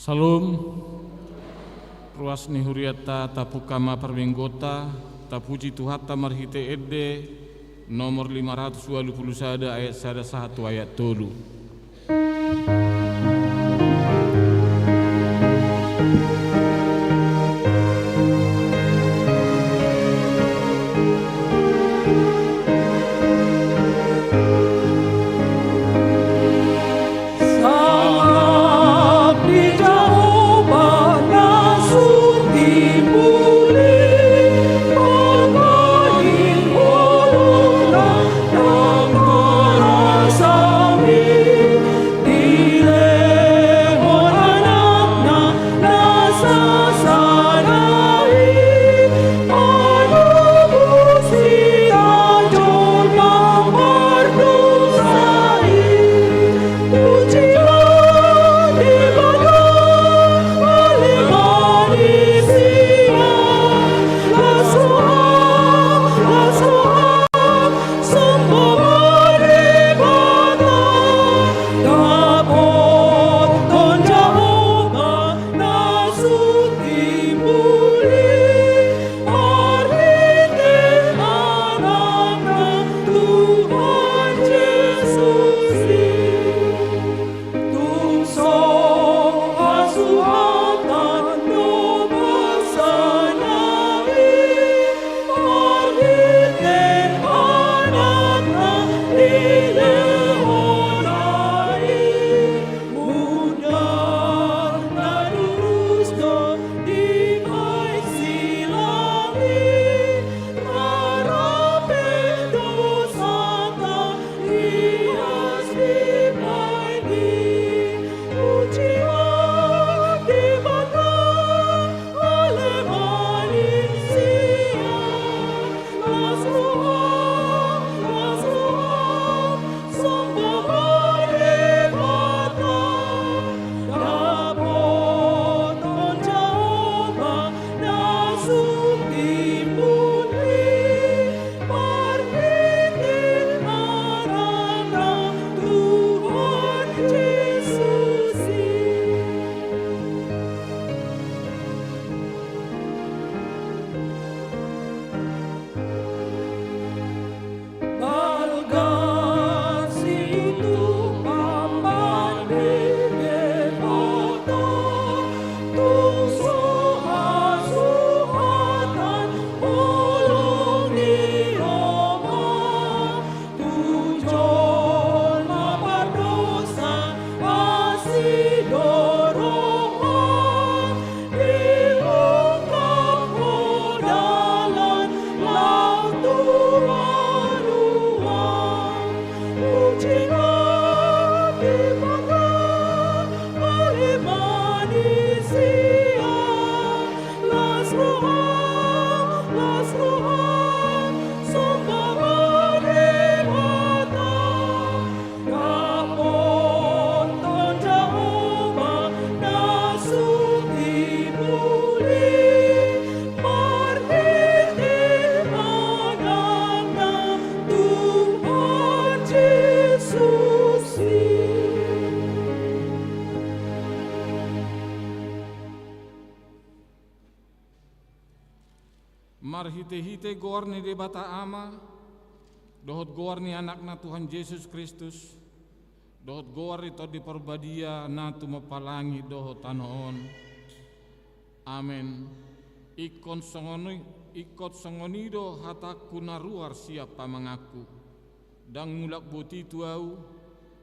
Salum ruas ni huriata tapukama perminggota tapuji tuhata marhite edde nomor 521 ayat 1 ayat 3. Marhite-hite gorni de bata ama, dohot gorni anakna Tuhan Yesus Kristus, dohot gorni to di perbadia natu mapalangi dohot tanoon. Amen. Ikot songonido hataku naruar siapa mengaku, dang mulak buti tuau,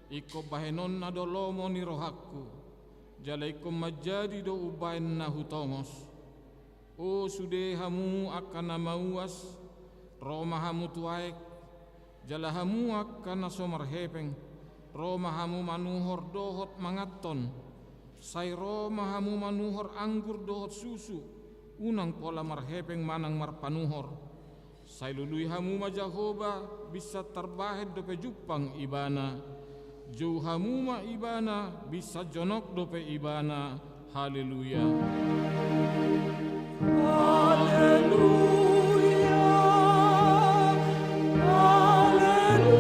iko bahenon nadolomo ni rohaku, jalaikom majadi do ubain nahutongos. O sudehamu akan namauas, romahamu tuaek, jalahamu akan nasomar hepeng, romahamu manuhor dohot mangaton, say romahamu manuhor anggur dohot susu, unang pola marhepeng manang marpanuhor, say luluihamu majahoba bisa terbahet dope jupang ibana, jauhamu ma ibana bisa jonok dope ibana. Haleluya. Haleluya, haleluya,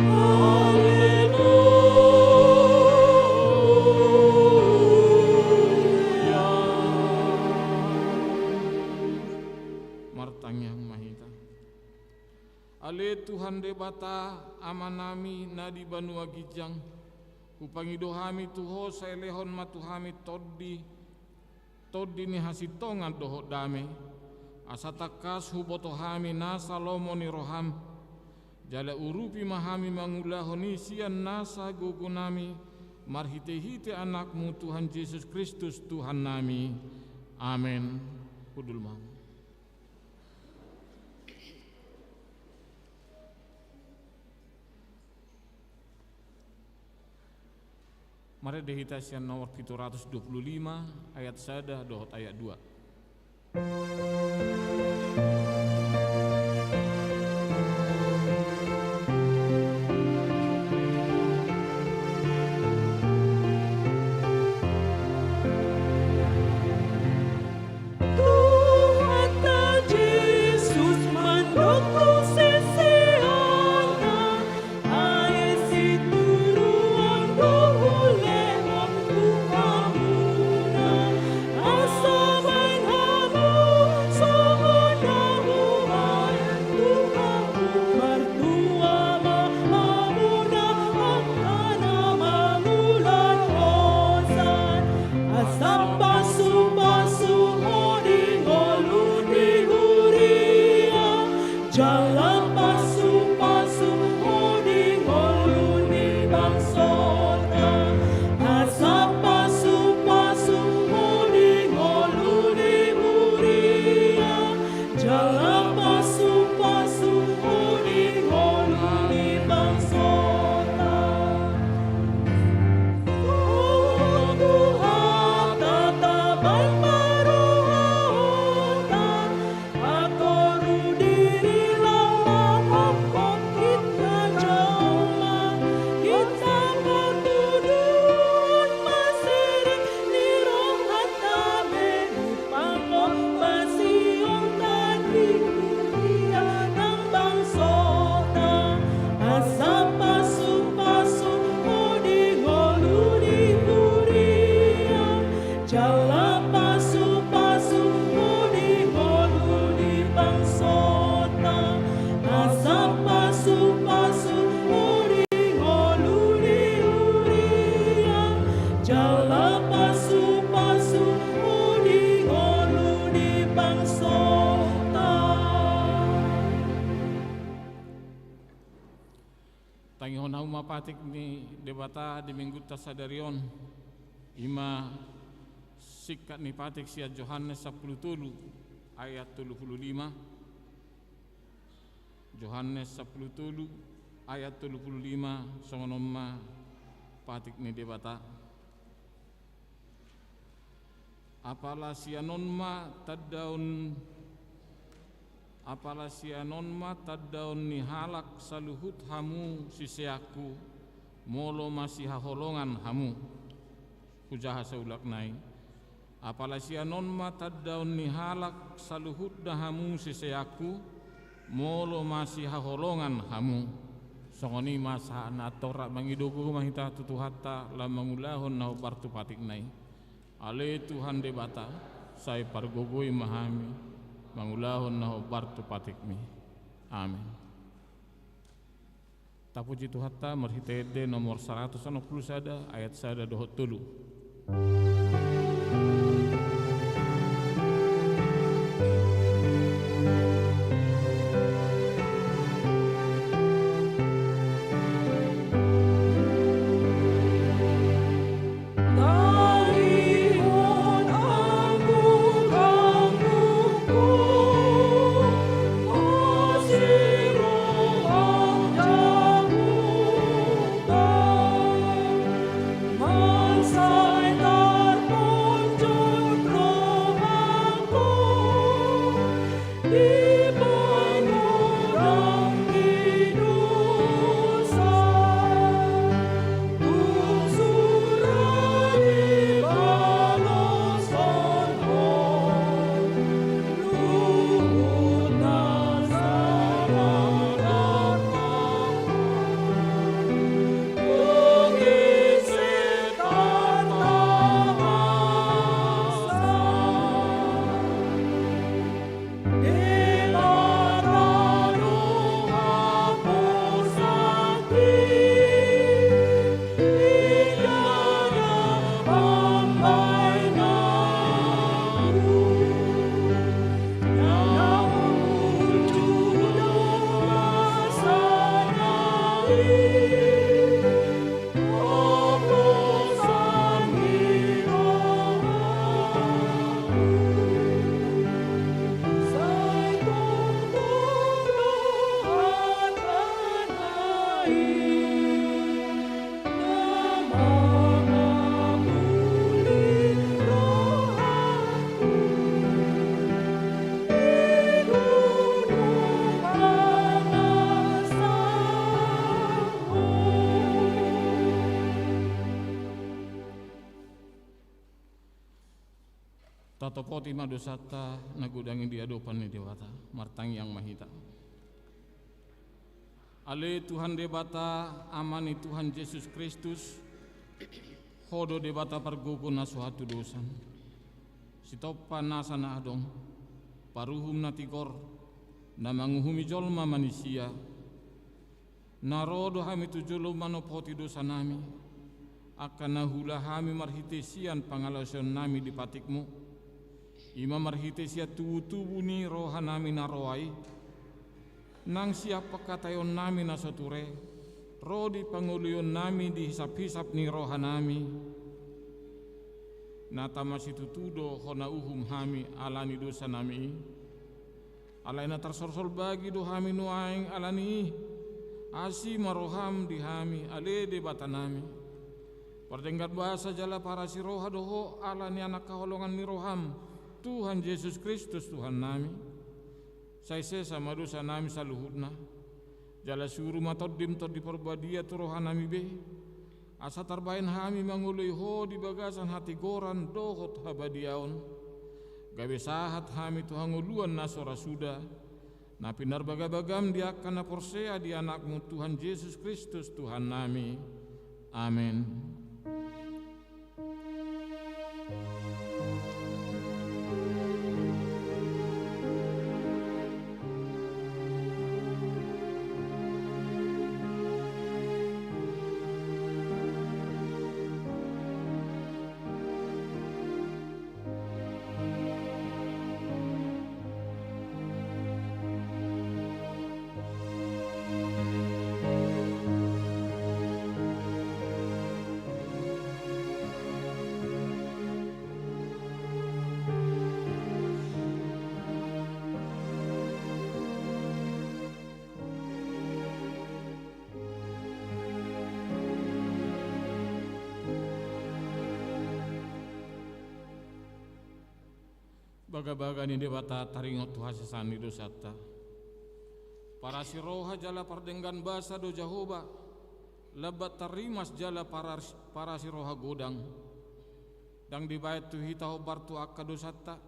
haleluya. Tuhan debata amanami nadi banua gijang upangido hami tuho saelehon matuhami toddi ni hasitongan doho dame asatakas huboto hami nasa lomoni roham jala urupi mahami mangulahoni sian nasa gugunami marhite-hite anakmu Tuhan Yesus Kristus Tuhan nami. Amin. Kudul mau. Mari dihitasian nomor 725 ayat 1 dohot ayat 2. Patik ni debata di minggu tasadarion ima sikat ni patik sia Yohanes 10 ayat 35 Yohanes 10 ayat 35 songonoma patik ni debata apalah sianonma tadaun ni halak saluhut hamu siseaku molo masih haholongan hamu hujaha saulak nai apalah sianonma tadaun ni halak saluhut dahamu siseaku molo masih haholongan hamu songoni masa natora mangidogo mahita tutuhatta lamangulahon nau partu patik nai ale Tuhan debata sai pargogoi mahami mangulahon naho bartu patikmi. Amin. Tapuji Tuhatta marhitede nomor 160 ayat 1 dohot 3. Sai Tatopoti madosata nagudangi diadopan ni dewata martang yang mahita. Ale Tuhan debata amani Tuhan Yesus Kristus hodo debata pargogo na suatu dosan. Sitopa nasa na adong paruhum na tikor na manguhumi jolma manusia. Narodo hami tujulo manopoti dosa nami akan nahula hami marhitesian pangalasan nami di patikmu. Ima marhitesia tubuh ni roha nami naroai nang siapa katayon nami nasoture rodi pangulion nami dihisap-hisap ni roha nami nata masih tutudo hona uhum hami alani dosa nami alaina tersorsol bagi do hami nuaing alani asi maroham di hami ale de batanami perdenggat bahasa jala para si roha doho alani anak kaholongan ni roham Tuhan Yesus Kristus Tuhan nami saya sama dosa nami saluhutna jala suruh matodim to di perbadia tu roha nami be asa tarbain hami mangului ho di bagasan hati goran dohot habadiaon gawe sahat hami Tuhan nguluan nasora suda na pinar bagabagam dia kana porsea di anakmu Tuhan Yesus Kristus Tuhan nami amin. Baga-baga ni debata taringot tu hasasani dosata para si roha jala pardenggan basa do Jahoba lebat terimas jala para si roha godang dang dibayat tu hita hobar tu akka dosata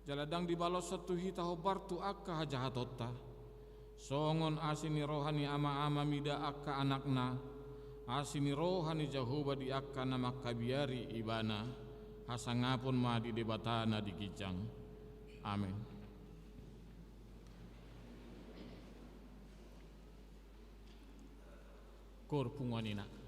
jala dang dibalos tu hita hobar tu akka hajahatota songon asini rohani ama-ama mida akka anakna asini rohani Jahoba di akka nama kabiari ibana hasangapun ma di debatana di kijang. Amin. Korpunganina.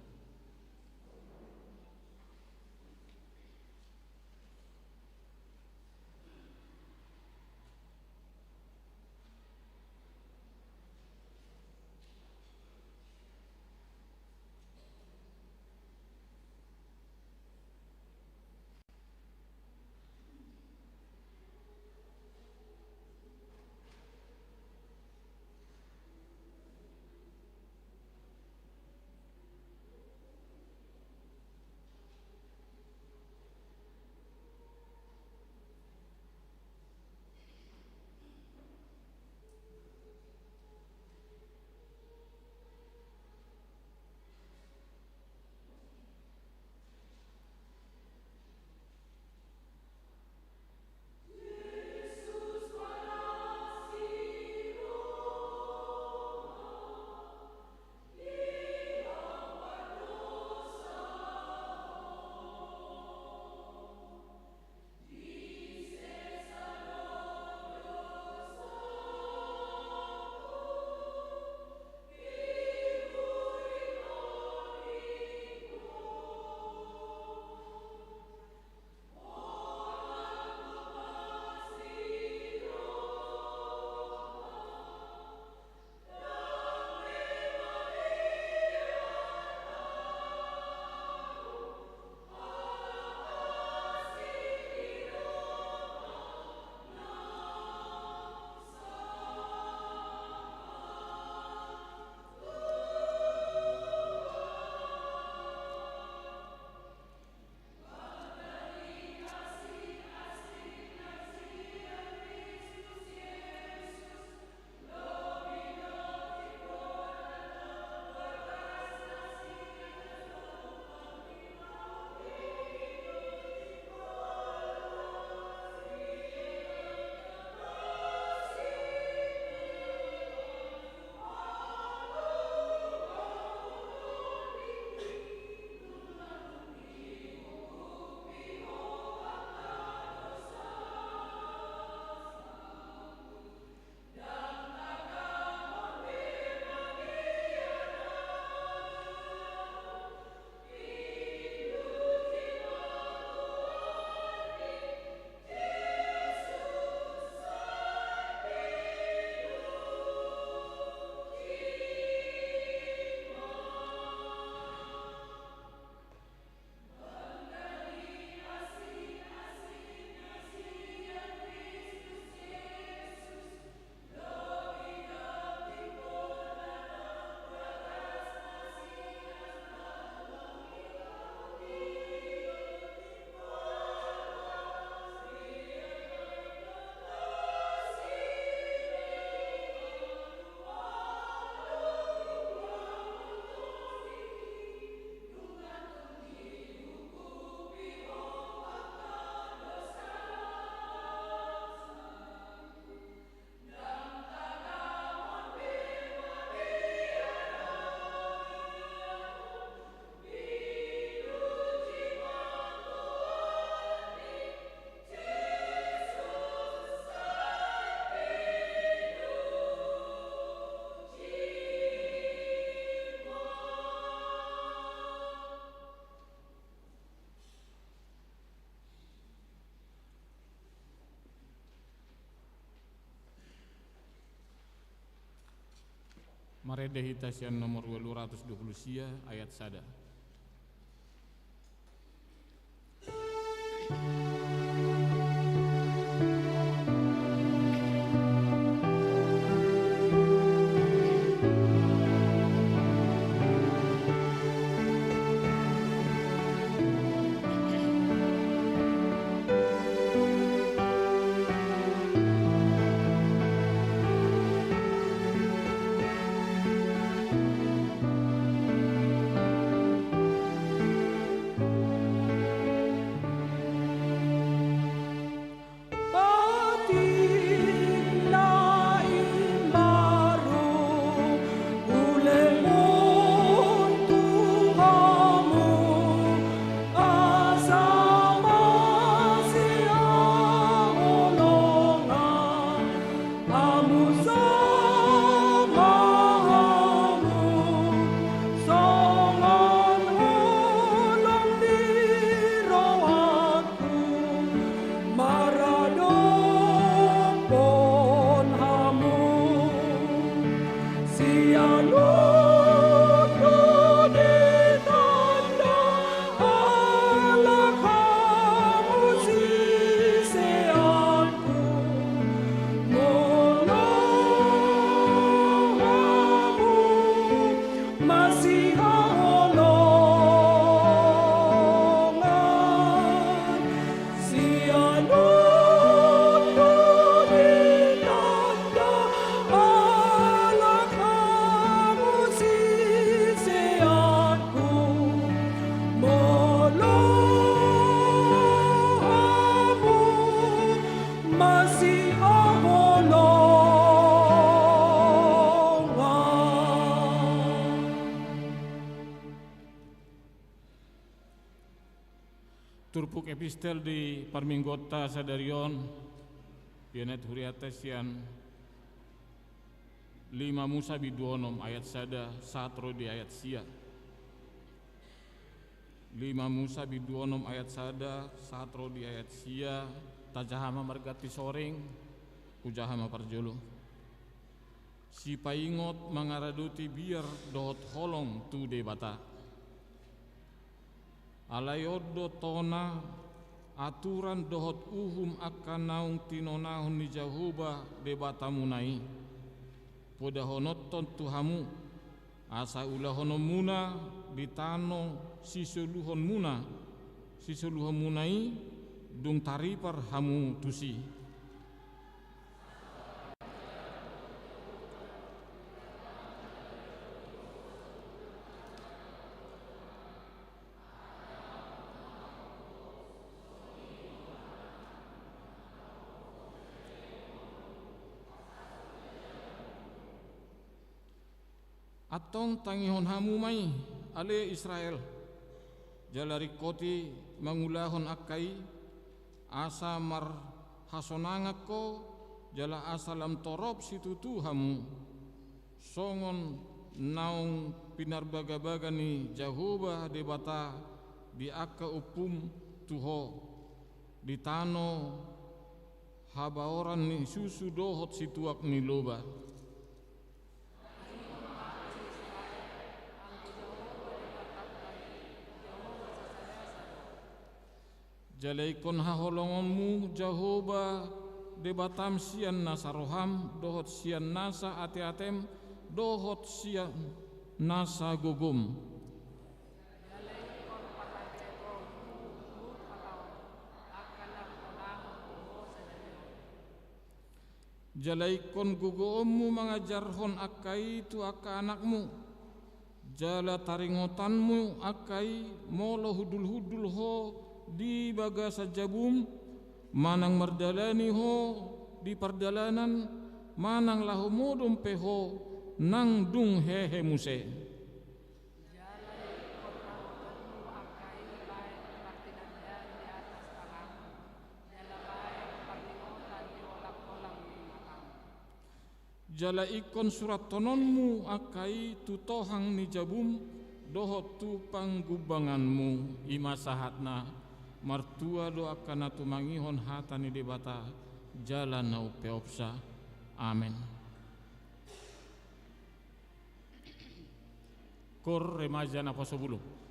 Maredehita sian nomor 220 sia ayat sada. Turpuk epistel di Parminggota Sadarion Yanet Huriata sian 5 Musa biduonom ayat sada satro di ayat sia 5 Musa biduonom ayat sada satro di ayat sia tajahama margati soring ujahama parjolo si paingot mangaraduti biar dohot holong tu debata alayodo tona aturan dohot uhum akan naung tinonahun ni Jahuba debata munai poda honoton tuhamu asa ulahono muna ditano sisuluhon munai dung taripar hamu tusi atong tangihon hamu mai ale Israel jalari koti mangulahon akai asa mar hasonangako jala asalam torop situtu hamu songon naung pinarbaga-baga ni Jahuba debata di akka upum tuho di tano habaoran ni susu dohot situak ni loba jalaikon haholongonmu Jahoba debatam sian nasa roham dohot sian nasa ate-atem dohot sian nasa gogom jalaikon gogommu mengajarhon akai tu aka anakmu jala taringotanmu akai molo hudul-hudul ho di bagasa jabum manang mardalani ho di pardalanan manang lahu modom peho nang dung hehe muse jala ikon surat tononmu akai tutohang ni jabum dohot tu panggubanganmu ima sahatna martua do akan tumangihon hatani debata jalan nau peopsa amen. kor remaja na pasobulong.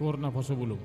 Kurna Posobulu.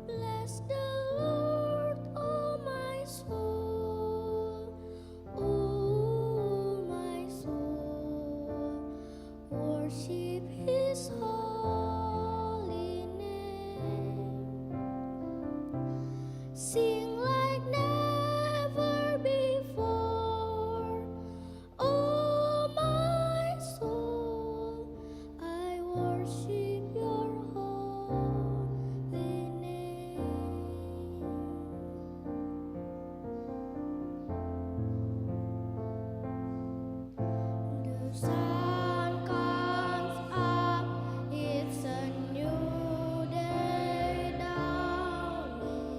Bless the Lord, oh my soul. Sing like never before. Oh, my soul, I worship your holy name. The sun comes up, it's a new day dawning.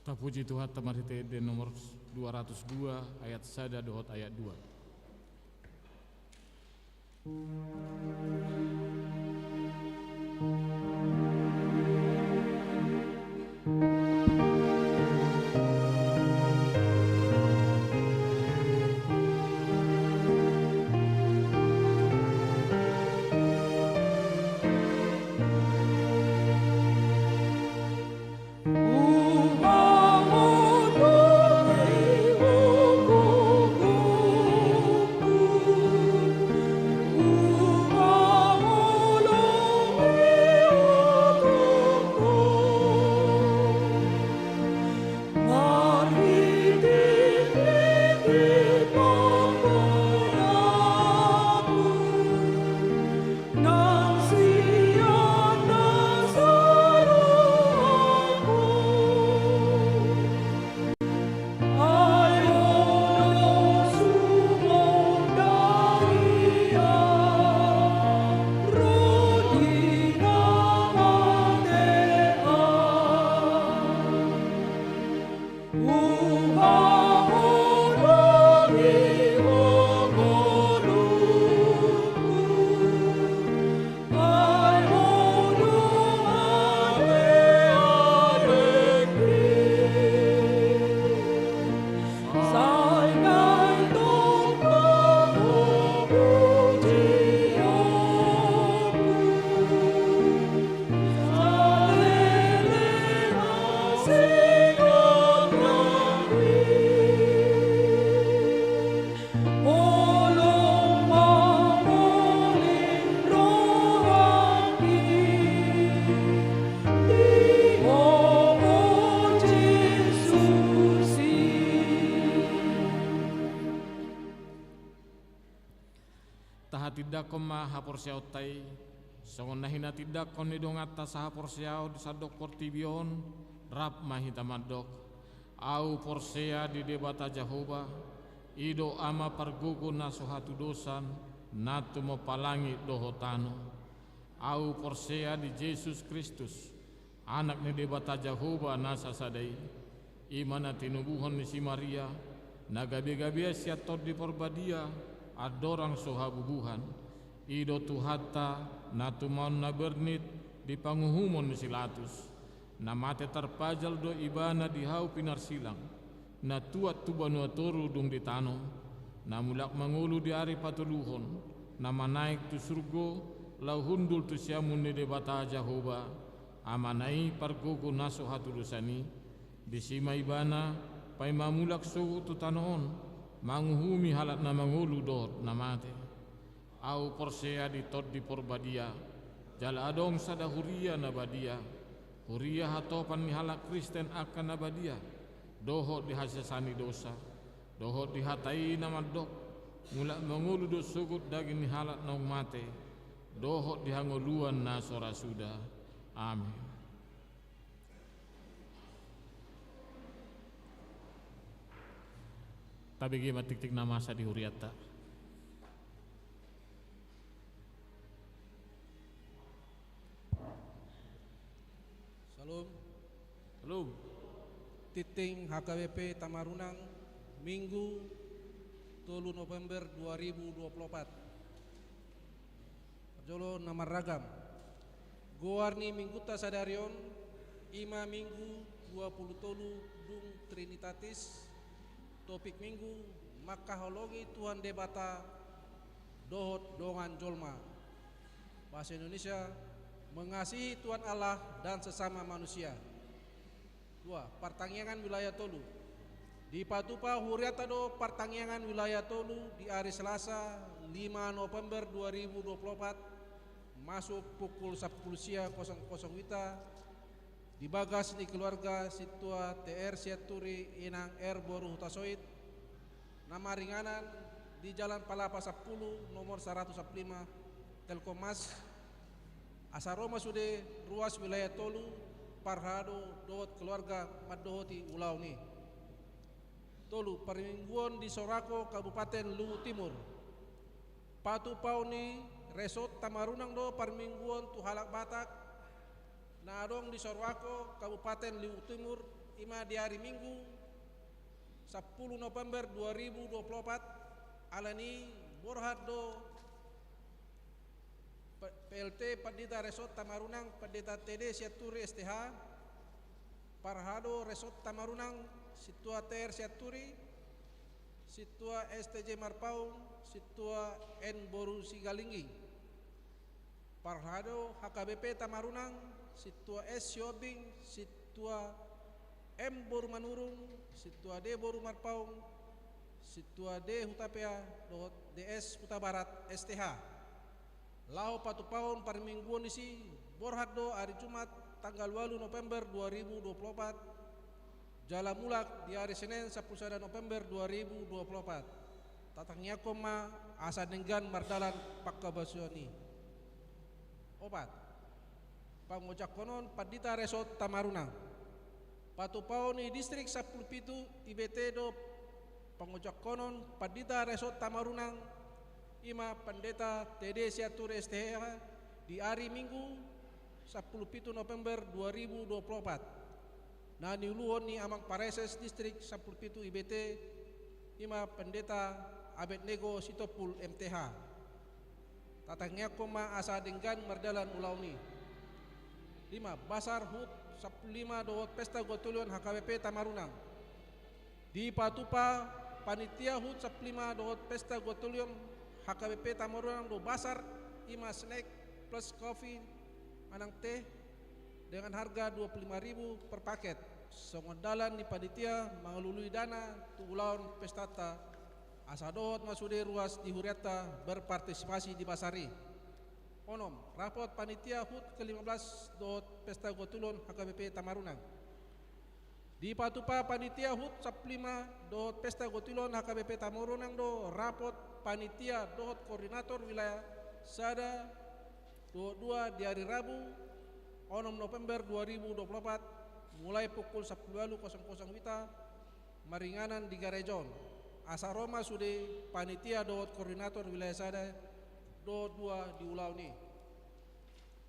Tapuji Tuhan temari TD nomor 202 ayat sada dohot ayat 2. Taha tidak koma haporsiao tai songon nahina tidak kon nidongata saha porsiao di sadok portibion rap mahita madok au porsea di debata Jehovah ido ama pargugu naso hatu dosan natu mo palangi dohotano au porsea di Yesus Kristus anak ni debata Jehovah nasa sadai imana tinubuhon ni si Maria nagabe-gabe siatot di porbadia adorang sohabubuhan ido tuhata natumaun na bernit di panguhumon silatus na mate terpajal do ibana di hau pinar silang na tuat tubanu atoru dung di tano na mulak mangulu di ari patuluhon na manaik tu surgo lau hundul tu siamun ni debata Jehovah amanai pargogo naso hatulusani di sima ibana pai mamulak suhu tu tanoon manguhumi halat na mangulu dot na mate au porsea di tot di porbadia jala adong sada huria na badia huria hatopan ni halak Kristen akan na badia dohot di hasasani dosa dohot di hatai na madok mulak mangulu do sugut daging ni halat na mate dohot di hangoluan na sora sudah amin. Tapi gimana tik-tik nama sa di huriata. Salam. Salam. Titing HKBP Tamarunang Minggu 3 November 2024. Jolo nama ragam. Goarni minggu ta sadarion ima minggu 20 tolu dung Trinitatis. Topik minggu makahologi Tuhan debata dohot dongan jolma. Bahasa Indonesia mengasihi Tuhan Allah dan sesama manusia. 2. Pertangyangan wilayah Tolu. Di Patupa huriata do pertangyangan wilayah Tolu di hari Selasa 5 November 2024 masuk pukul 10 siang 00 wita di bagas ni keluarga situa TR Siaturi Inang R Boru Hutasoit nama ringanan di Jalan Palapa 10 nomor 105 Telkomas Asaroma sude ruas wilayah Tolu Parhado dohot keluarga Madohoti Ulau ni Tolu permingguan di Sorako Kabupaten Luwu Timur Patu Pauni Resort Tamarunang do permingguan tu halak Batak Nadong di Sorwako Kabupaten Luwu Timur ima di hari Minggu 10 November 2024 alani borhat do PLT Pendeta Resort Tamarunang Pendeta TD Siaturi STH Parhado Resort Tamarunang Situa TR Siaturi Situa STJ Marpaung Situa N Boru Sigalinggi Parhado HKBP Tamarunang Situa S Siobing Situa M Boru Manurung Situa D Boru Marpaung Situa D Hutapea DS Huta Barat STH Lau patupaun par mingguan isi borhat do hari Jumat tanggal 8 November 2024 jala mulak di hari Senin 11 November 2024 tatangnya koma asa denggan mardalan pakkabasioni obat pangojak konon Pendeta Resort Tamarunang patupaun i distrik 17 IBT do pangojak konon Pendeta Resort Tamarunang ima Pendeta TD Siatur STH di hari Minggu 17 November 2024 na niuluhon ni Amang Pareses distrik 17 IBT ima Pendeta Abednego Sitopul MTH tatangnya koma asa denggan mardalan ulauni 5 Basar Hut 15 dohot Pesta Gotulyon HKBP Tamarunang di Patupa panitia Hut 15 dohot Pesta Gotulyon HKBP Tamarunang do Basar 5 snack plus kopi manang teh dengan harga 25.000 per paket songondalan di panitia mengelului dana tu ulaun pestata asa dohot masude ruas di Huriata berpartisipasi di Basari onom rapot panitia HUT ke-15 dohot Pesta Gotulon HKBP Tamarunang di Patupa panitia HUT 15 dohot Pesta Gotulon HKBP Tamarunang do rapot panitia dohot koordinator wilayah Sada 22 di hari Rabu 6 November 2024 mulai pukul 10.00 wita maringanan di Garejon asa Roma sude panitia dohot koordinator wilayah Sada 22 di Ulauni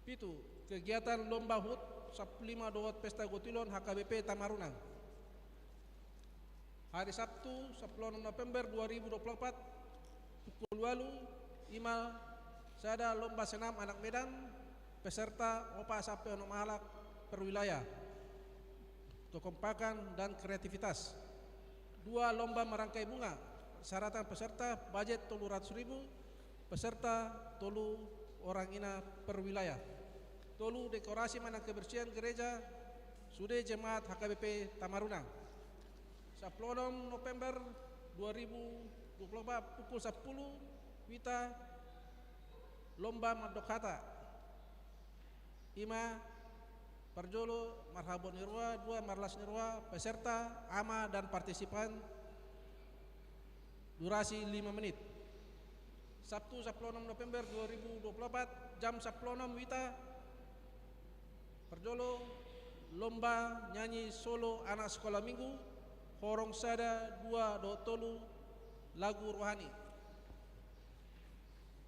pitu kegiatan lomba HUT 15 dohot Pesta Gotulon HKBP Tamarunang hari Sabtu 10 November 2024 pukul 8 ima sada lomba senam anak Medan peserta opa sampai ono mahalak perwilayah kekompakan dan kreativitas 2 lomba merangkai bunga syaratan peserta budget 300.000 peserta tolu orang ina perwilayah tolu dekorasi manang kebersihan gereja sude jemaat HKBP Tamarunang 10 November 2024 pukul 10 wita lomba mandokata 5 Parjolo Marhabon Nirwa 2 Marlas Nirwa peserta ama dan partisipan durasi 5 menit Sabtu 16 November 2024 jam 16 wita Parjolo lomba nyanyi solo anak sekolah minggu Horong Sada 2 do tolu lagu rohani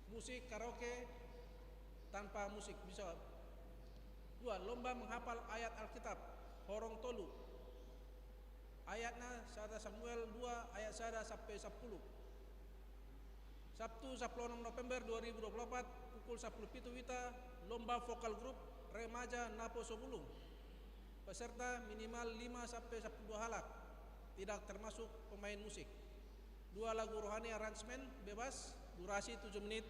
musik karaoke tanpa musik bisa 2 lomba menghafal ayat Alkitab Horong tolu ayatnya Sada Samuel 2 ayat Sada sampai 10 Sabtu 16 November 2024 pukul 10 wita lomba vokal grup remaja Napo Sobulung peserta minimal 5 sampai 10 halak tidak termasuk pemain musik 2 lagu rohani arrangement bebas durasi 7 menit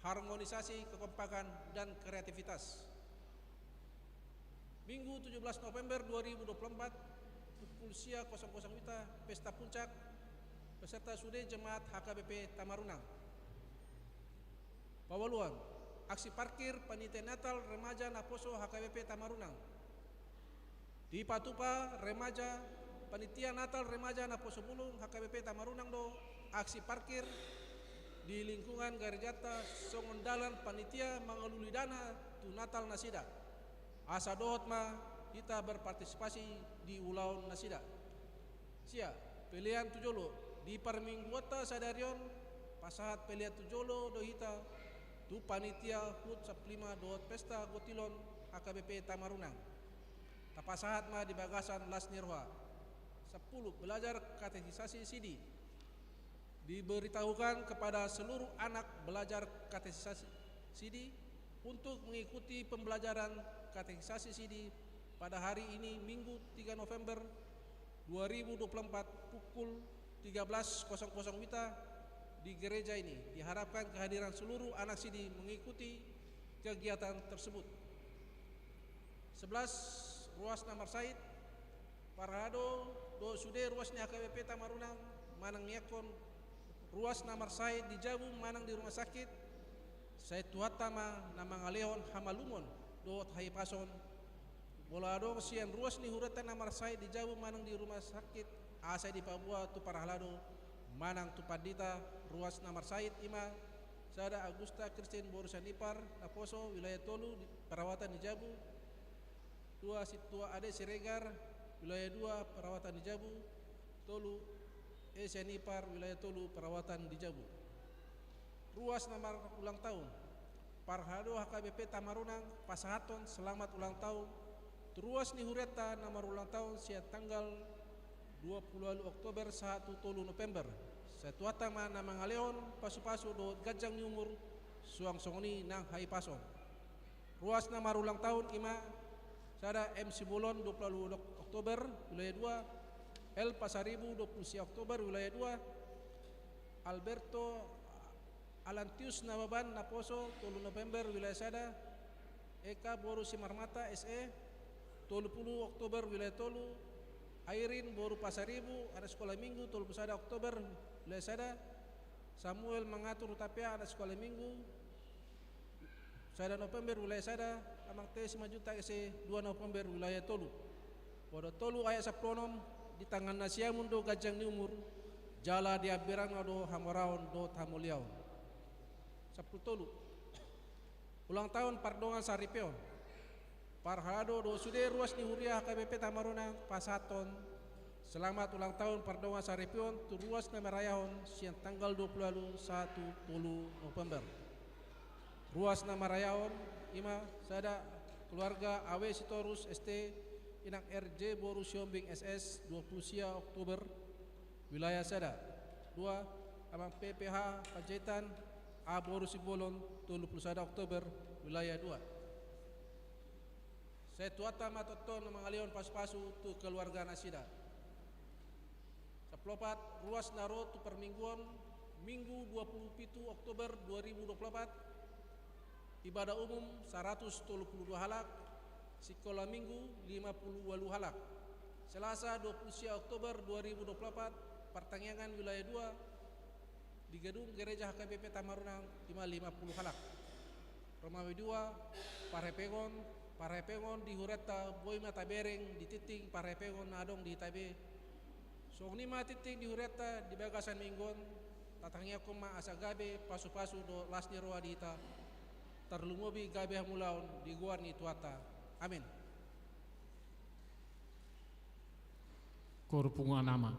harmonisasi kekompakan dan kreativitas Minggu 17 November 2024 pukul sia 00 wita pesta puncak peserta sude jemaat HKBP Tamarunang Pawaluan aksi parkir panitia Natal remaja Naposo HKBP Tamarunang di Patupa remaja panitia Natal remaja Naposo Bulung HKBP Tamarunang do aksi parkir di lingkungan Garjata songondalan panitia mengeluli dana tu Natal Nasida asa dohot ma kita berpartisipasi di Ulaun Nasida sia pilihan tujolo di parmingguata sadarion pasahat pilihan tujolo dohita tu panitia HUT 15 dohot Pesta Gotilon HKBP Tamarunang tapasahat ma di bagasan las nirwa. 10. Belajar katekisasi CD. Diberitahukan kepada seluruh anak belajar katekisasi CD untuk mengikuti pembelajaran katekisasi CD pada hari ini Minggu 3 November 2024 pukul 13.00 WITA di gereja ini. Diharapkan kehadiran seluruh anak CD mengikuti kegiatan tersebut. 11. Ruas Namar Said Parhado do sude ruas ni HKBP Tamarunang manang niakon ruas Namar Said di Jabu manang di rumah sakit saya tuatama namang alehon hamalumon do hai pason bolado sian ruas ni hurata Namar Said di Jabu manang di rumah sakit asai di Papua tu Parahlado manang tu Padita ruas Namar Said ima sada Agusta Christine Borusan Ipar Naposo wilayah Tolu perawatan di Jabu. 2. Situa Ade Siregar wilayah 2 perawatan di Jabu. Tolu Asian Ipar wilayah Tolu perawatan di Jabu. Ruas Namar ulang tahun Parhado HKBP Tamarunang Pasahaton selamat ulang tahun. Ruas ni Hureta Namar ulang tahun sia tanggal 20 Oktober 1 Tolu November. Satuatama namang aleon pasu-pasu do gajang ni umur suang songoni nang hai pasong. Ruas Namar ulang tahun ima sada MC Bolon 20 Oktober wilayah 2, El Pasaribu 20 Oktober wilayah 2, Alberto Alantius Nababan Naposo 30 November wilayah sada, Eka Boru Simarmata SE 30 Oktober wilayah Tolu, Airin Boru Pasaribu ada sekolah minggu 31 Oktober wilayah sada, Samuel Mengatur Tapia ada sekolah minggu sada November wilayah sada, Amang T 5 juta ese 2 November wilayah Tolu. Pada Tolu ayat sapronom di tangan nasiamun do gajang ni umur jala dia berang do hamaraon do tamuliau. 10 Tolu. Ulang tahun Pardongan Saripeon. Parhado do sude ruas ni Huria HKBP Tamarunang Pasaton. Selamat ulang tahun Pardongan Saripeon tu ruas na Marayahon siang tanggal 21 Tolu November. Ruas na Marayahon ima sada keluarga Awe Sitorus ST Inang RJ Boru Siombing SS 20 Oktober wilayah sada. 2. Abang PPH Panjaitan A Boru Sibolon 21 Oktober wilayah 2. Saya tuata matoton mangalion pas-pasu tu keluarga Nasida. 10 ruas naro tu permingguan Minggu 27 Oktober 2024 ibadah umum 132 halak, sekolah minggu 58 halak. Selasa 20 Oktober 2024 pertandingan wilayah 2 di gedung gereja HKBP Tamarunang 50 halak. Romawi 2 Parepengon di Hureta Boima Tabereng di titing Parepengon Nadong di Tabe. Song 5 titing di Hureta di bagasan minggon tatangnya koma asagabe pasu-pasu do lasni roa di ita terlungobi gabe mulaun di guarni tuata. Amin. Korpunga nama.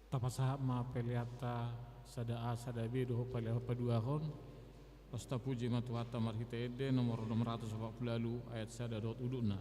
Tapasa ma peliata sada A sada B doho pale paduahon. Pasta puji matuhata marhita ede nomor 640 ayat sada dot uduna.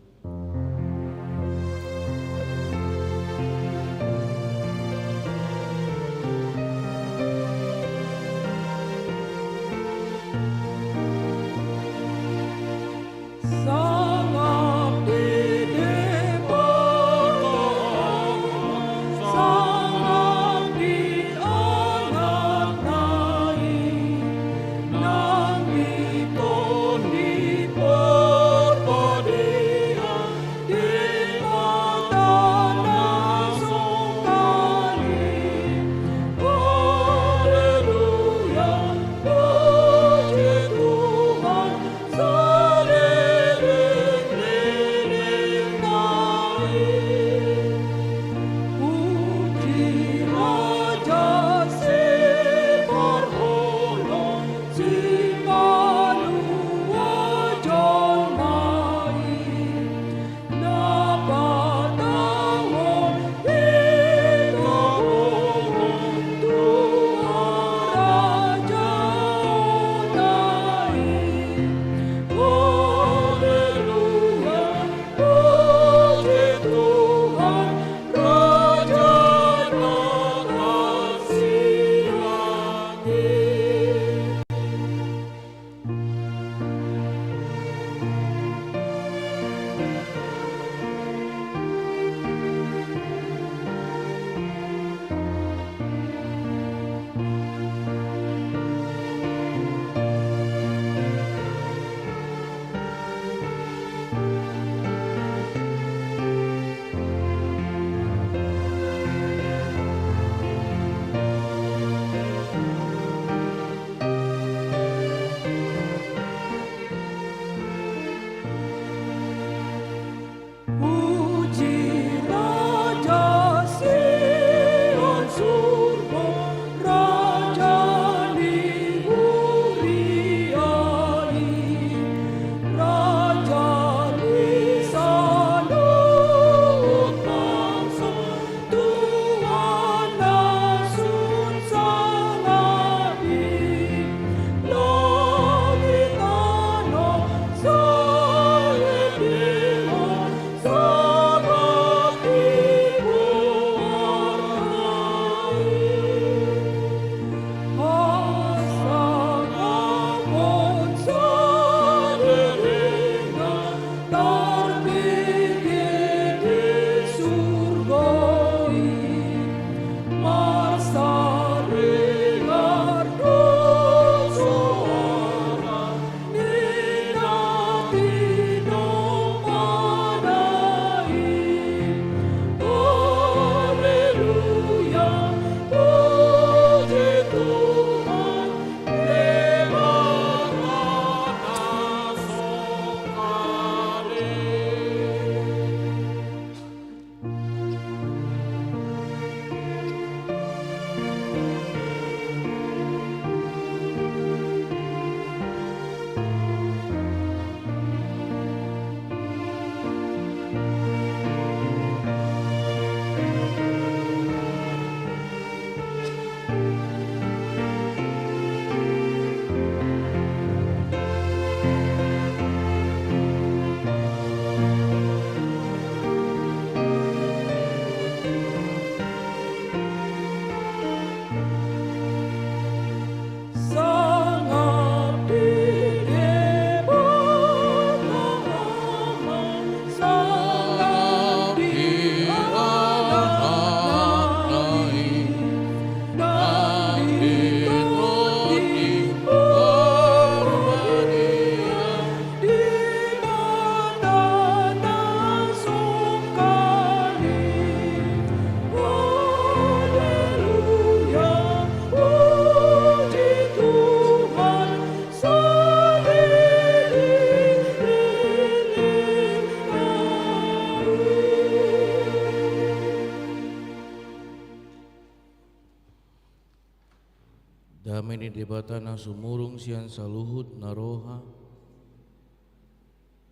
Damai debatana sumurung sian saluhut naroha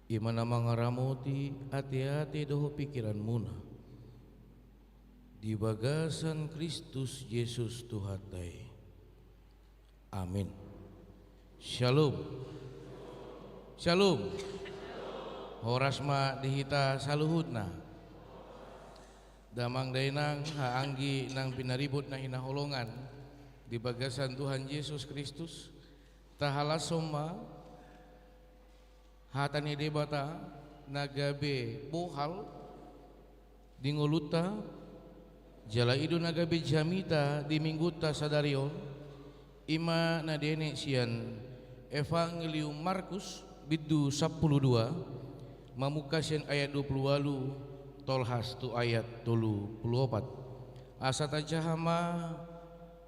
imana mangaramoti hati-hati doho pikiran muna di bagasan Kristus Yesus Tuhatai. Amin. Shalom. Shalom. Horasma dihita saluhutna. Damang dainang haanggi nang pinaribut na hinaholongan di bagasan Tuhan Yesus Kristus. Tahala soma hatani debata nagabe bohal dingoluta jala idu nagabe jamita di mingguta sadarion ima nadene sian Evangelium Markus bidu 12 mamuka sian ayat 28 tolhas tu ayat 34 asata jahama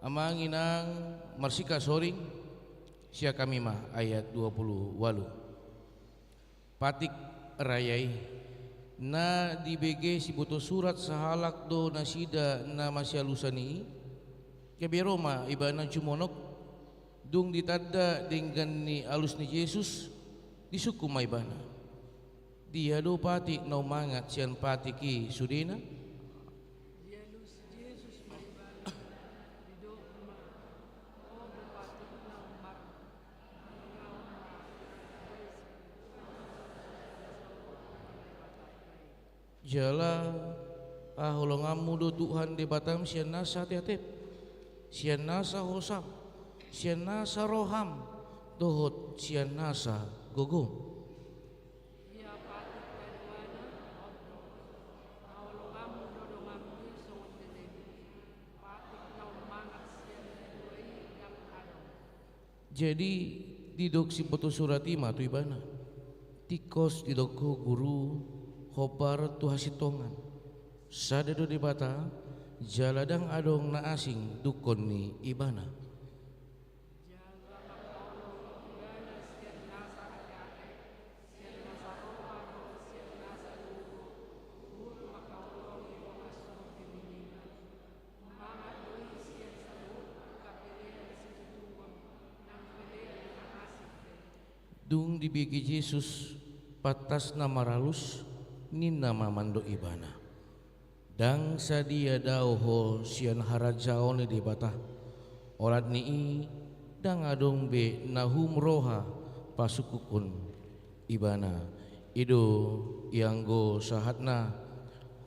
amanginang marsika soring sia kami mah ayat 28 patik rayai na di BG si buto surat sahalak do nasida na masyalusani keberoma ibana cumonok dung ditanda dengan ni alus ni Yesus disuku maibana dia do pati no mangat sian pati ki sudena jala aholongamu do Tuhan de batam sian nasa tiatip sian nasa hosam sian nasa roham dohot sian nasa gogong jadi didok si poto suratima tu ibana tikos didoko guru hobar tu hasitongan sadado di bata jaladang adong na asing dukon ni ibana dung dibigi Yesus patas nama ralus ni nama mando ibana dang sadia dauho sian harajaone di batah orat ni dang adong be nahum roha pasukukun ibana ido yang go sahatna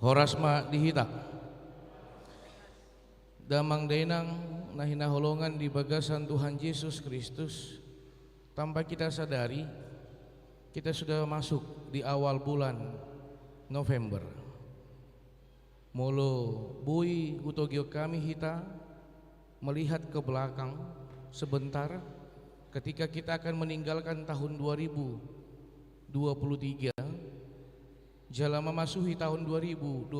horasma dihita damang dainang nahina holongan di bagasan Tuhan Yesus Kristus. Tanpa kita sadari kita sudah masuk di awal bulan November. Molo bui hutogio kami hita melihat ke belakang sebentar ketika kita akan meninggalkan tahun 2023 jala memasuki tahun 2024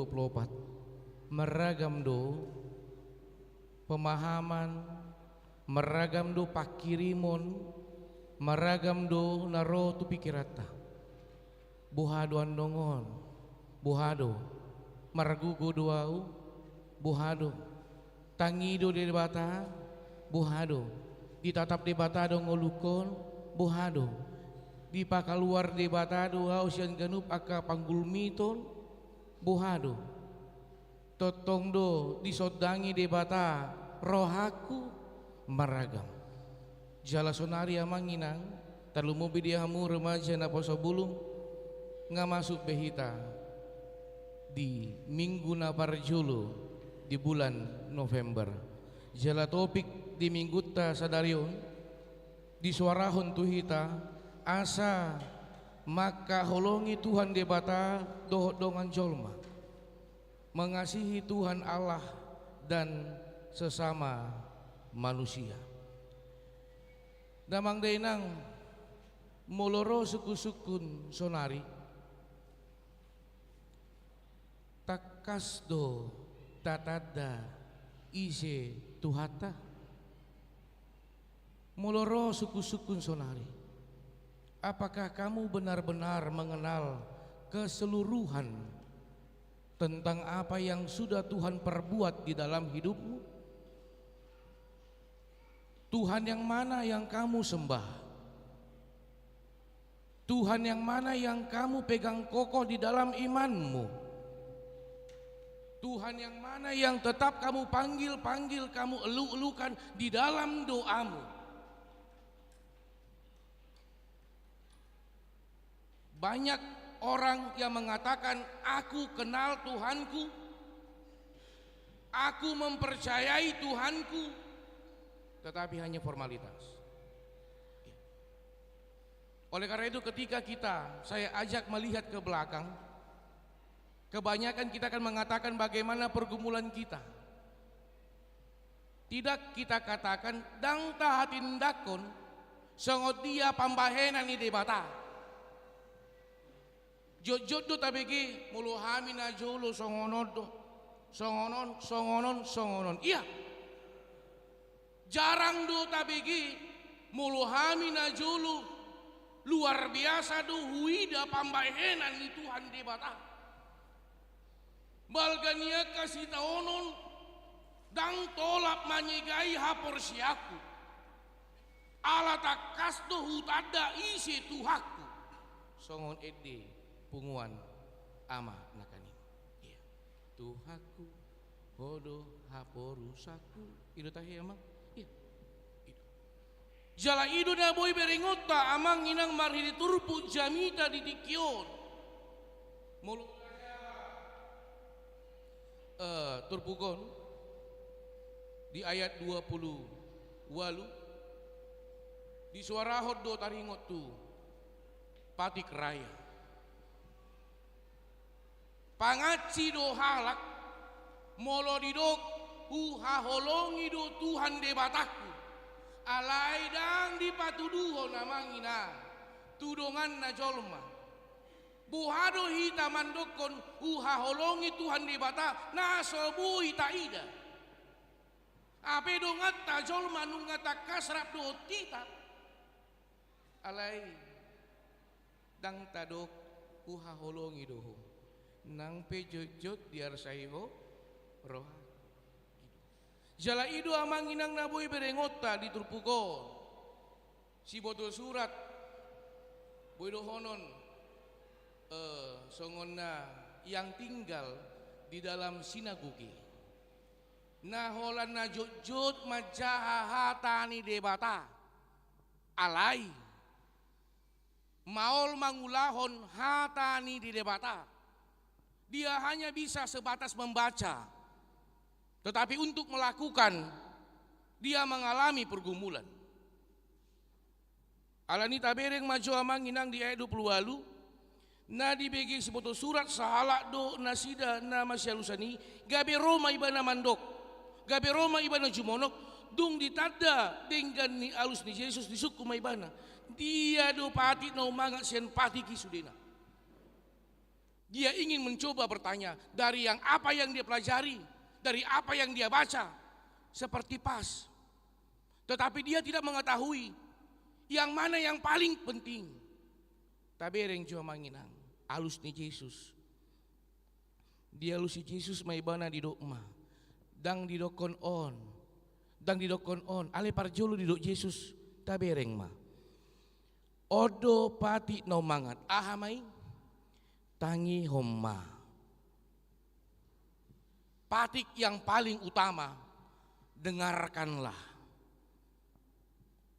meragam do pemahaman meragam do pakirimon maragam do naro tu pikirata buhado andongon buhado margugo doau buhado tangido di bata buhado ditatap di bata do ngolukon buhado di pakaluar di bata do ausian ganup aka panggulmiton buhado totong do disodangi di bata rohaku maragam jala sonari amanginang talumubi dia hamu remaja na poso bulung nga masuk behita di minggu na parjulo di bulan November jala topik di minggu ta sadarion di suarahon tuhita asa maka holongi Tuhan de bata dohot dongan jolma mengasihi Tuhan Allah dan sesama manusia. Damang dainang moloro suku-sukun sonari takas do tatada ise tuhata moloro suku-sukun sonari apakah kamu benar-benar mengenal keseluruhan tentang apa yang sudah Tuhan perbuat di dalam hidupmu? Tuhan yang mana yang kamu sembah? Tuhan yang mana yang kamu pegang kokoh di dalam imanmu? Tuhan yang mana yang tetap kamu panggil, kamu elu-elukan di dalam doamu. Banyak orang yang mengatakan, aku kenal Tuhanku, aku mempercayai Tuhanku, tetapi hanya formalitas. Oleh karena itu ketika saya ajak melihat ke belakang, kebanyakan kita akan mengatakan bagaimana pergumulan kita. Tidak kita katakan dang tahatin dakon songot dia pambahenan ni debata. Jod do tabegi mulu hamina jolo songonon. Iya. Jarang do tabegi mulu hamina jolo luar biasa do huida pambahenan ni Tuhan debata. Balgania kasih taonon dang tolap manyegai hapor siaku. Ala takas do hutada isi Tuhaku. Songon ede punguan ama nakani. Iya. Tuhaku hodo haporusaku. Ido tahi amang. Iya. Ido. Jala ido na boy berengota amang inang marhidi turpu jamita di dikion. Mulu turpukon di ayat 20 walu di suara hoddo taringot tu patik raya pangaci do halak molo didok haholongi do Tuhan debataku alai dang dipatuduho namangina tudongan na jolma buhado hita mandokon haholongi Tuhan debata na sobu hita ida ape dongat ta jolma nungata kasrap do tita alai dang tadok haholongi doho nang pejojot diar saibo roh jala ido amang inang naboy berengota di turpukon si botol surat boy dohonon songonna yang tinggal di dalam sinagoge nah holan na jojot majahatani debata alai maol mangulahon hatani di debata. Dia hanya bisa sebatas membaca, tetapi untuk melakukan dia mengalami pergumulan. Alani tabereng maju amang inang di ayat 20 walu na dibegi sebotol surat sahalak do nasida na masyalusani gabe Roma ibana mandok gabe Roma ibana jumonok dung ditada dengan ni alus ni Yesus di suku maibana dia do pati no mangat sian pati kisudena. Dia ingin mencoba bertanya dari yang apa yang dia pelajari, dari apa yang dia baca, seperti pas. Tetapi dia tidak mengetahui yang mana yang paling penting. Tabereng jua manginang, alus ni Yesus. Dia alus ni Yesus maibana di dokma, dang di dokon on, ale parjolo di dok Yesus tabereng ma. Odo pati no mangat, ahamai. Tangi homma patik yang paling utama dengarkanlah.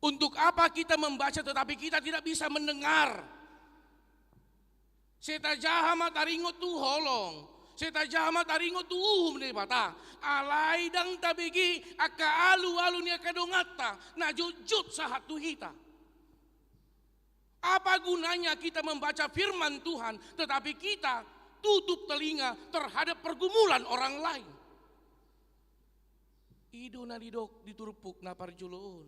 Untuk apa kita membaca tetapi kita tidak bisa mendengar? Seta jahama taringot tu holong, seta jahama taringot tu debata alai dang tabegi aka alu ni akadongata na jujut sahat tu hita. Apa gunanya kita membaca firman Tuhan tetapi kita tutup telinga terhadap pergumulan orang lain? Ido na didok diturpuk na parjuloon.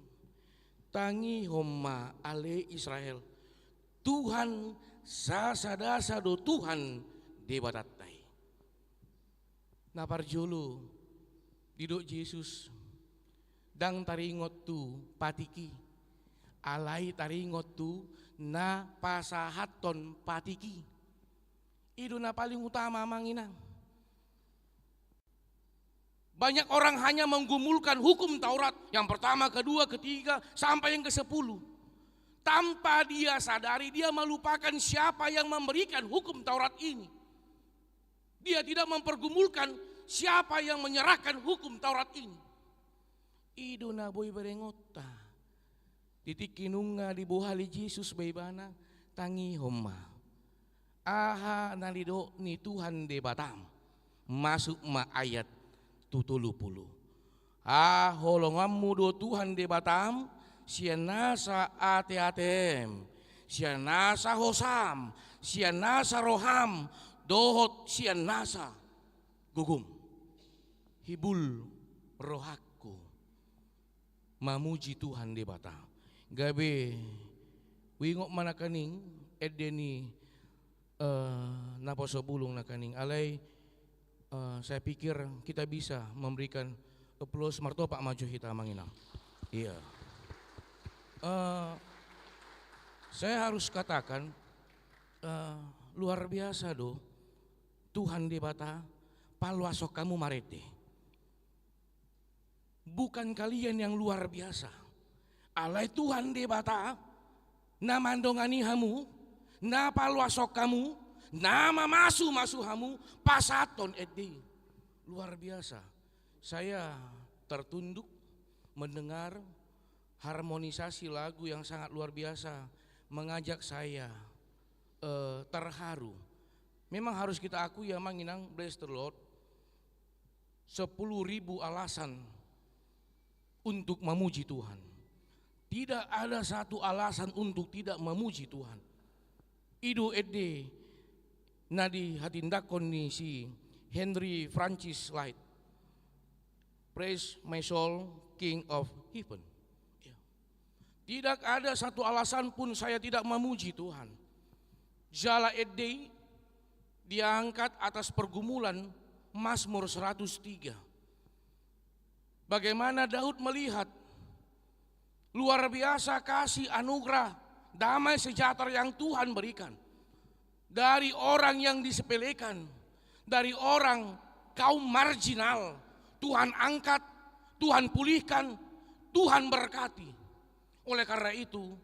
Tangi homma ale Israel. Tuhan sasadasa do Tuhan debatatai. Na parjolo didok Yesus dang taringot tu patiki. Alai taringot tu na pasahaton patiki. Itu na paling utama manginang. Banyak orang hanya menggumulkan hukum Taurat yang pertama, kedua, ketiga sampai yang ke-10. Tanpa dia sadari dia melupakan siapa yang memberikan hukum Taurat ini. Dia tidak mempergumulkan siapa yang menyerahkan hukum Taurat ini? Ido na boy berengota. Titik kinunga di buhali Yesus baibana tangi homa. Aha nalido ni Tuhan de batam. Masuk ma ayat 70. Holongamu do Tuhan de batam, sianasa ate-atem, sianasa hosam, sianasa roham, dohot sianasa gugum. Hibul rohaku mamuji Tuhan de batam. Gabe wingok manakaning edeni naposo bulung nakaning alay. Saya pikir kita bisa memberikan aplaus martopak maju kita manginang. Iya. Saya harus katakan luar biasa do Tuhan di bata palwasok kamu marete. Bukan kalian yang luar biasa. Alai Tuhan di bata na mandongani hamu, na palwasok kamu, nama masu hamu pasaton edi. Luar biasa. Saya tertunduk mendengar harmonisasi lagu yang sangat luar biasa, mengajak saya terharu. Memang harus kita akui ya manginang, bless the Lord, 10.000 alasan untuk memuji Tuhan. Tidak ada satu alasan untuk tidak memuji Tuhan. Ido ede nadi hatindakon ni si Henry Francis Light. Praise my soul, King of Heaven. Tidak ada satu alasan pun saya tidak memuji Tuhan. Jala ede diangkat atas pergumulan Mazmur 103. Bagaimana Daud melihat luar biasa kasih anugerah damai sejahtera yang Tuhan berikan. Dari orang yang disepelekan, dari orang kaum marginal, Tuhan angkat, Tuhan pulihkan, Tuhan berkati. Oleh karena itu,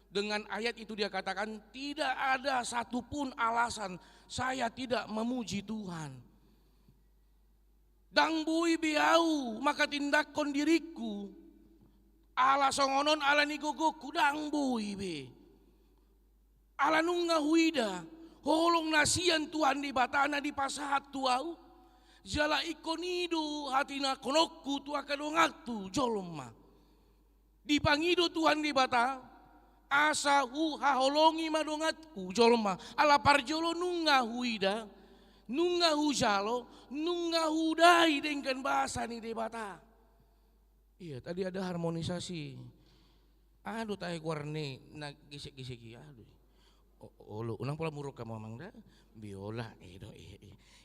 dengan ayat itu dia katakan tidak ada satupun alasan saya tidak memuji Tuhan. Dang bui biau maka tindakon diriku. Ala songonon ala nigogoku dang bui be. Ala nunga huida. Holong nasian Tuhan di batana di pasahat tuau. Jala ikonido hatina konokku tua kadongatu jolma. Dipangido Tuhan di bata. Asa haholongi madongatku jolma. Ala parjolo nunga huida. Nunga hujalo. Nunga hudai dengan bahasa ni di bata. Iya tadi ada harmonisasi. Aduh tahe warne na gisik-gisik aduh. Olo unang pula muruk kamu mang da biola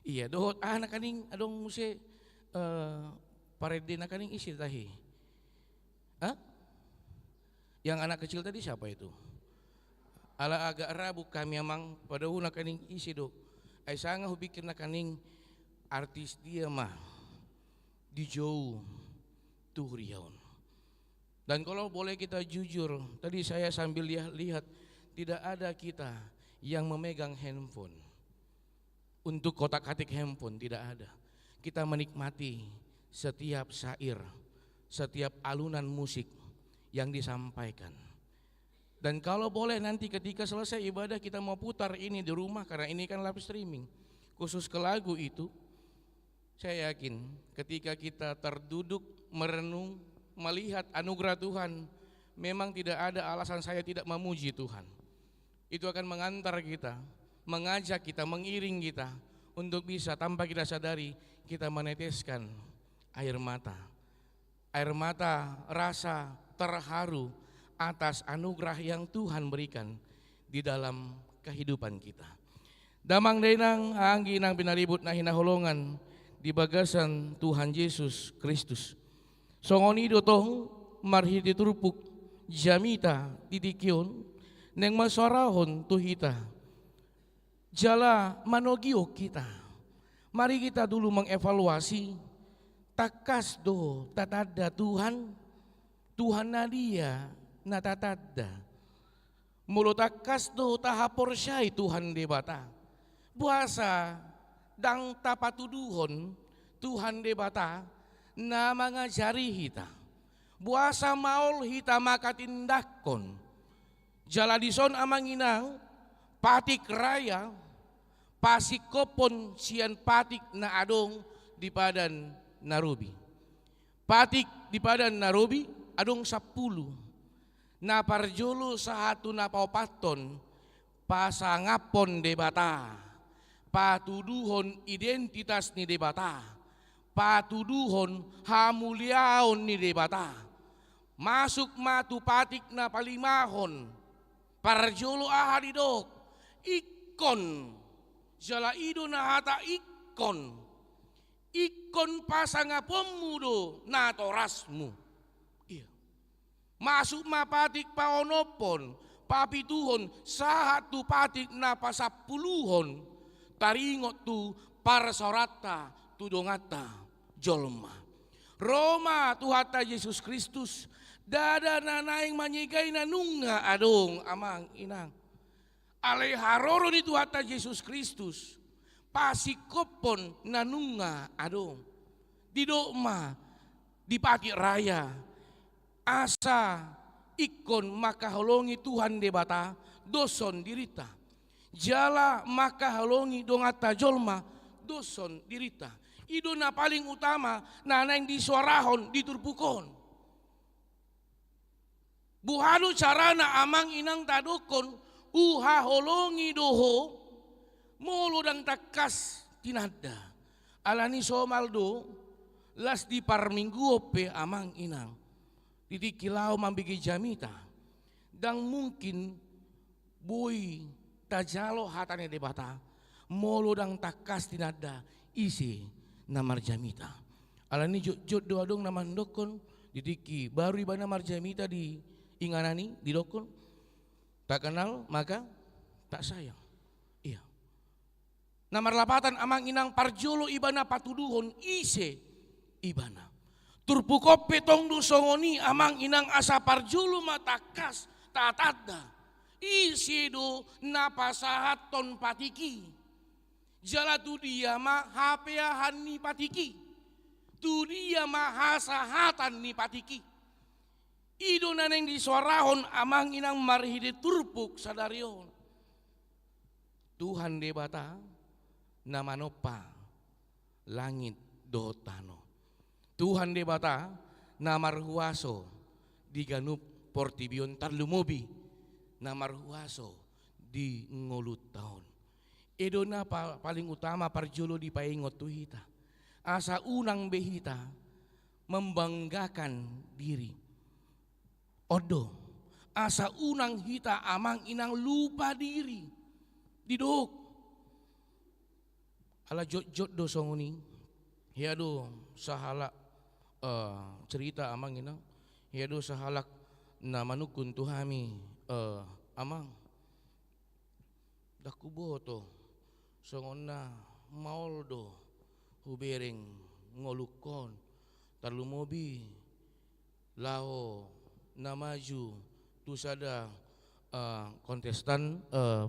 iya dohot anak kaning adong muse parede na kaning isi tahi. Hah? Yang anak kecil tadi siapa itu? Ala agak rabu kami amang pada una kaning isi do. Ai sanga hubikir na kaning artis dia mah di jauh tuh riaun. Dan kalau boleh kita jujur, tadi saya sambil lihat tidak ada kita yang memegang handphone. Untuk kotak-katik handphone tidak ada. Kita menikmati setiap syair, setiap alunan musik yang disampaikan. Dan kalau boleh nanti ketika selesai ibadah kita mau putar ini di rumah karena ini kan live streaming. Khusus ke lagu itu, saya yakin ketika kita terduduk merenung, melihat anugerah Tuhan, memang tidak ada alasan saya tidak memuji Tuhan. Itu akan mengantar kita, mengajak kita, mengiring kita untuk bisa tanpa kita sadari kita meneteskan air mata. Air mata rasa terharu atas anugerah yang Tuhan berikan di dalam kehidupan kita. Damang denang anggi nang pinaribut na hinaholongan di bagasan Tuhan Yesus Kristus. Songoni dotong marhiti turupuk jamita titikion neng masorahon tuhita. Jala manogio kita. Mari kita dulu mengevaluasi takas do tatada Tuhan. Tuhan nadia na tatada. Mulo takas do tahapor syai Tuhan debata. Buasa dang tapatuduhon Tuhan debata na mangajari hita. Buasa maul hita makatindakon. Jaladison amang inang patik raya pasikopon sian patik na adong di padan narubi. Patik di padan narubi adong 10. Na parjolo sa hatu na paupaton pasangapon debata. Patuduhon identitas ni debata. Patuduhon hamuliaon ni debata. Masuk matu patik na palimahon. Parjolo ahadidok. Ikon. Jala ido na hata ikon. Ikon pasangapon mudo na torasmu. Iya. Masuk mapatik paonopon. Papituhon sahatu patik na pasapuluhon. Taringot tu parsorata tudongata jolma. Roma Tuhata Yesus Kristus dada nanaing manyigay na nunga adong amang inang. Aleharoro ni Tuhata Yesus Kristus pasikopon na nunga adong. Didokma di pati raya asa ikon makaholongi Tuhan debata doson dirita. Jala maka halongi dongata jolma doson dirita. Ido na paling utama na nang disuarahon diturpukon. Buhano carana amang inang tadukon uha holongi doho molo dang takas tinada. Alani somaldo las di parminggu ope amang inang. Didikilau mambigi jamita. Dan mungkin boy tajalo hatane debata molo dang takas tinada isi na marjamita. Alani jod doa dong na mandokon didiki baru ibana marjamita di inganani di dokon tak kenal maka tak sayang. Iya. Namar lapatan amang inang parjolo ibana patuduhon ise ibana. Turpukop petong dusongoni amang inang asa parjolo matakas tatada. Isido napasahaton patiki. Jala tu dia ma hapeahan ni patiki. Tu dia ma hasahatan ni patiki. Ido naneng disuarahon amang inang marhide turpuk sadarion. Tuhan debata namanopa langit dotano. Tuhan debata namarhuaso diganup portibion tarlumobi. Namarhuaso di ngolut tahun. Edo na paling utama parjolo di paingot tuhita. Asa unang behita membanggakan diri. Odo asa unang hita amang inang lupa diri. Didok. Ala jot dosonguni. Hiado sahala cerita amang inang. Hiado sahalak na manukun tuhami. Amang dakuboto songonna maoldo hubereng ngolukon tarlumobi lao namaju tusada kontestan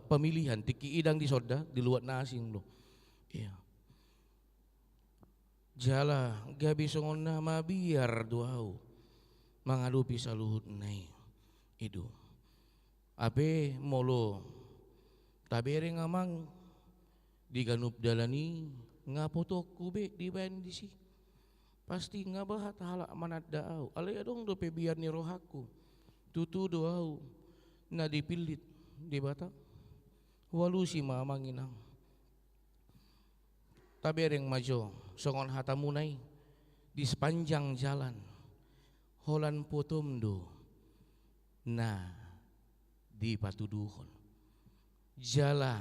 pemilihan tiki idang di soda di luar nasing lo. Iya. Jala gabi songonna mabiar duau mangalupi saluhut nai itu. Ape molo tabereng amang diganup dalani ngapoto kube di bandisi pasti ngabahat halak manat daau alay adong do biar ni rohaku tutu doau na dipilit di bata walusi mamang inang tabereng majo songon hatamunay di sepanjang jalan holan potomdo na di patuduhon jala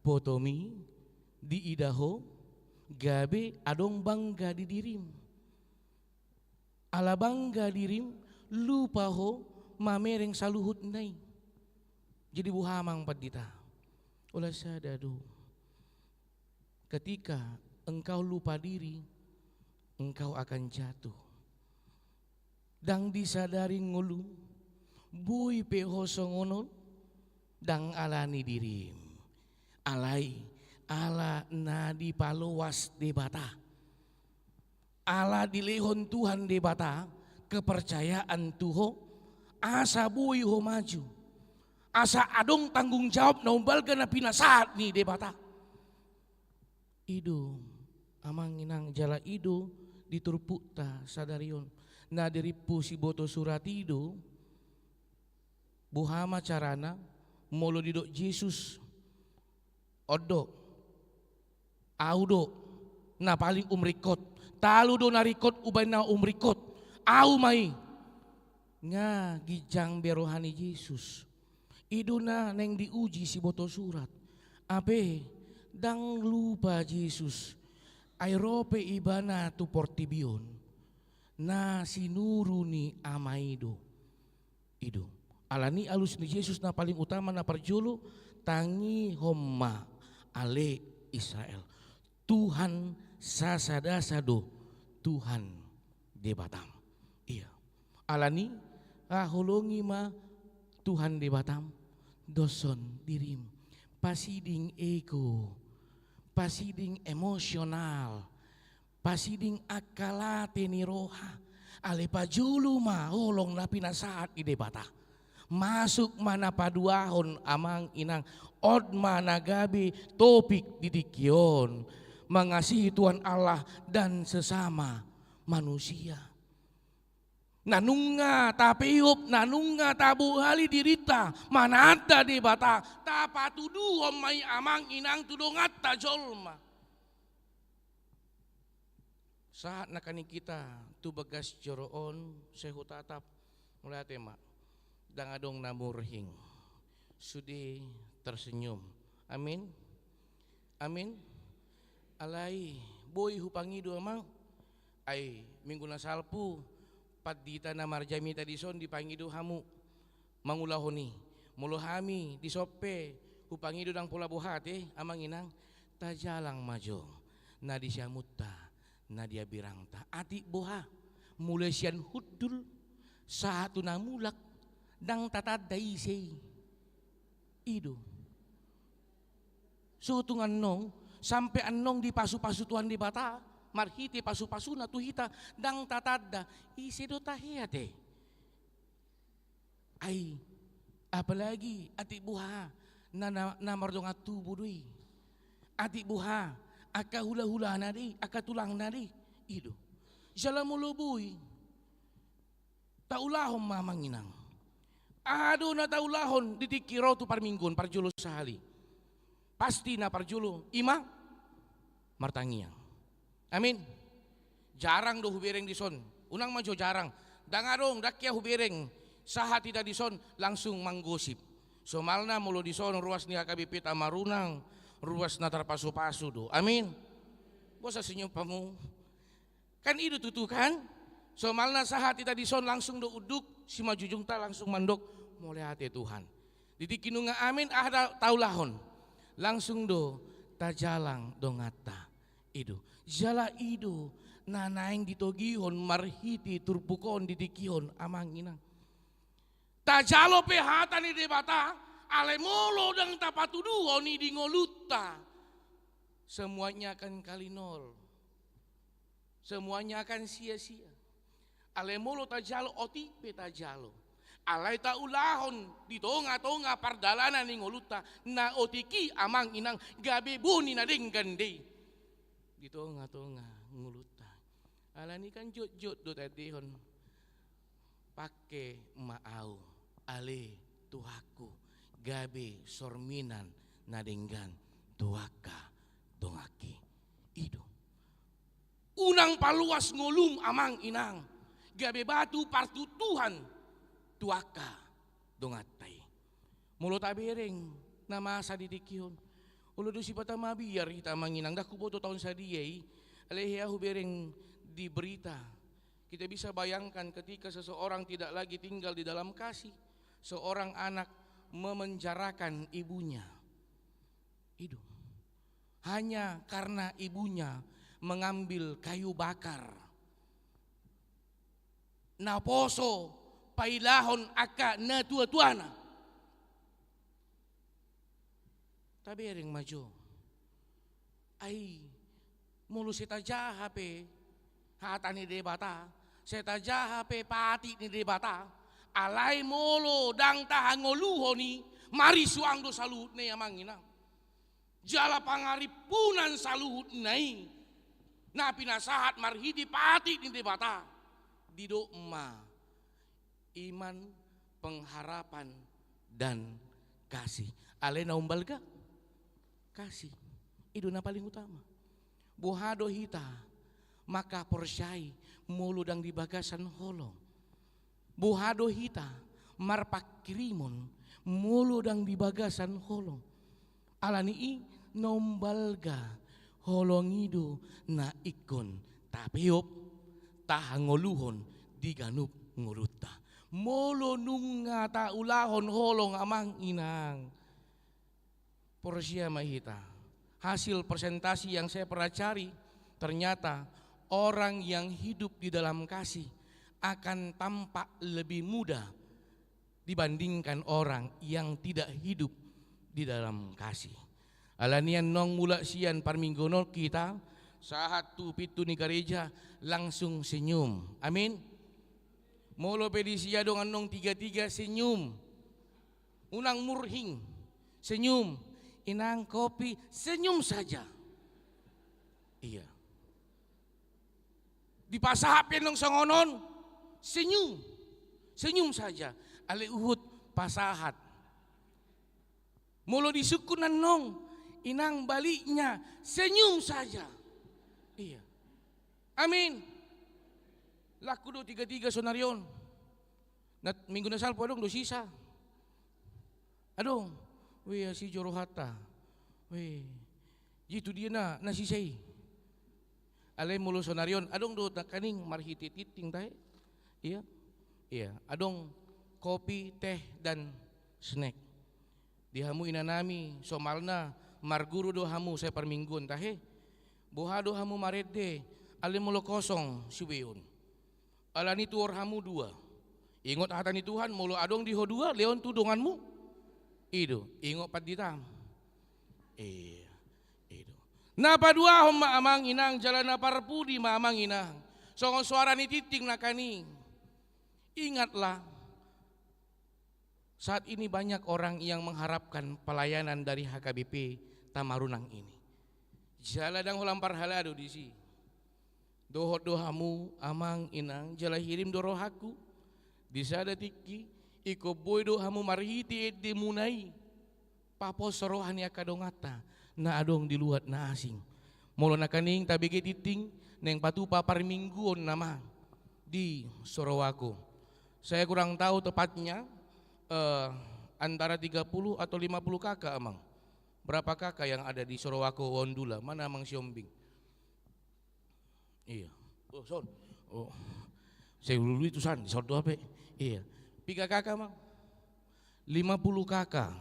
potomi di idaho gabe adong bangga di dirim ala bangga dirim lupa ho mamereng saluhut nai jadi buhamang padita ulah sadadu ketika engkau lupa diri engkau akan jatuh dang disadari ngulu bui peho songonon dang alani dirim alai ala nadi palowas debata ala dilehon Tuhan de bata kepercayaan Tuho asa bui ho maju asa adong tanggung jawab na umbalga na pinasaat ni de bata ido amang inang jala ido diturpukta sadarion na diripu si boto surat ido buhama carana molo didok Yesus odo audo na paling umrikot talu do narikot ubay na umrikot au mai nga gijang berohani Yesus ido na neng diuji si boto surat abe dang lupa Yesus airope ibana tu portibion na sinuru ni amaido ido alani alus ni Yesus na paling utama na parjulu tangi homma ale Israel Tuhan sasadasado Tuhan de Batam iya alani holongi ma Tuhan de Batam doson dirim pasiding ego pasiding emosional pasiding akalate ni roha ale pajulu ma holong na pinasaat ide bata masuk mana paduahon amang inang od mana gabi topik didikion mengasihi Tuhan Allah dan sesama manusia nanunga tapiup nanunga tabu hali dirita mana ada di bata tapatudu omai amang inang tudongat tajolma saat nakani kita tu bagas joroon sehu tatap mulai tema dangadong namurhing sudi tersenyum amin amin alai boy hupangido amang ay minggu na salpu padita na marjami tadison dipangido hamu mangulahoni mulo hami disoppe hupangido dang pola buhate amang inang tajalang majo na disyamutta na dia birangta ati boha mulai sian hudul satu namulak dang tatadai sei ido sutungan nong sampai anong di pasu-pasu Tuhan di bata marhiti pasu-pasu na tuhita dang tatadda isedo tahiyate ay apalagi ati buha na mardong atu budui ati buha aka hula-hula nadi aka tulang nadi ido jalamulubui taulahom mamanginang ado na taulahon ditikiro tu parminggon parjulo sahali pasti na parjulo ima martangiang amin jarang do hubereng dison unang majo jarang dangarong dakya hubereng saha tidak dison langsung manggosip somalna mulo dison ruas ni akabipit amarunang ruas na terpasu-pasu do amin bosa senyum pamu kan itu tutu kan somalna saha tidak dison langsung do uduk si majujung ta langsung mandok mulai hati Tuhan didikinunga amin ada taulahon langsung do tajalang dongata ido jala ido nanaing ditogihon marhiti turpukon didikihon amang inang tajalo pehata ni debata alemolo dang tapatuduo ni dingoluta semuanya akan kalinol semuanya akan sia-sia alemolo tajalo otipe tajalo alai taulahon di tonga-tonga pardalanan ning oluta na otiki amang inang gabe buni na denggan dey di tonga-tonga nguluta alani kan jot-jot do tadihon pake maau ale tuhaku gabe sorminan na denggan tuaka dongaki ido unang paluas ngolum amang inang gabe batu partu Tuhan tuaka dongatay mulo tabereng na masa didikyon ulo do si patama biar kita manginang daku boto tahun sa diyay alehya hubereng di berita kita bisa bayangkan ketika seseorang tidak lagi tinggal di dalam kasih seorang anak memenjarakan ibunya itu hanya karena ibunya mengambil kayu bakar naposo pailahon aka na tua-tuana tabering maju ay mulu sita jahape hata ni debata seta jaha pe pati ni debata alai molo dang tahangoluho ni mari suang do saluhut ne amangina jala pangaripunan saluhut nai na pinasahat marhidi pati ni debata dido ma iman pengharapan dan kasih ale na umbalga kasih itu na paling utama buhado hita maka persyai mulu dang di bagasan holong buhado hita marpakirimon mulu dang di bagasan holong alani i nombalga holong ido na ikon tapiop tahangoluhon diganup nguruta molo nunga ta ulahon holong amang inang porsia mahita hasil presentasi yang saya pernah cari ternyata orang yang hidup di dalam kasih akan tampak lebih mudah dibandingkan orang yang tidak hidup di dalam kasih. Alanian nong mula sian parminggono kita saat tu pitu ni gereja langsung senyum. Amin. Molo pedisia dong nong tiga-tiga senyum. Unang murhing senyum. Inang kopi senyum saja. Iya. Di pasahapin nong songonon senyum. Senyum saja. Ale uhud pasahat. Molo disukunan nong inang baliknya senyum saja. Iya. Amin. Laku do tiga-tiga sonarion. Minggu nasal po adong do sisa. Adong. Weh si jorohata. Weh. Jitu dia na sisay. Ale mulu sonarion adong do kaning marhiti titing tae. Iya. Iya, adong kopi, teh dan snack. Dihamu inanami somalna marguru do hamu saya permingguan tahe. Bohado hamu marede ale mulu kosong siweon. Alani tuor hamu dua. Ingot hatani Tuhan mulu adong diho dua leon tudonganmu. Itu, ingot pat ditam. Itu. Napa dua homa amang inang jalan parpudi ma amang inang. Songon suara ni titing nakani. Ingatlah, saat ini banyak orang yang mengharapkan pelayanan dari HKBP Tamarunang ini. Jala dang holampar halado di si. Dohot dohamu amang inang jala hirim dorohaku. Disada tiki iko boy dohamu marhiti demunai. Papos rohani akadongata na adong diluat na asing. Molo nakaning tabige titing neng patu papar mingguon nama di Sorowako. Saya kurang tahu tepatnya antara 30 atau 50 kakak amang. Berapa kakak yang ada di Sorowako Wondula? Mana amang Siombing? Iya. Oh, son. Oh. Saya dulu itu san, di sordo apa? Iya. 3 kakak amang. 50 kakak.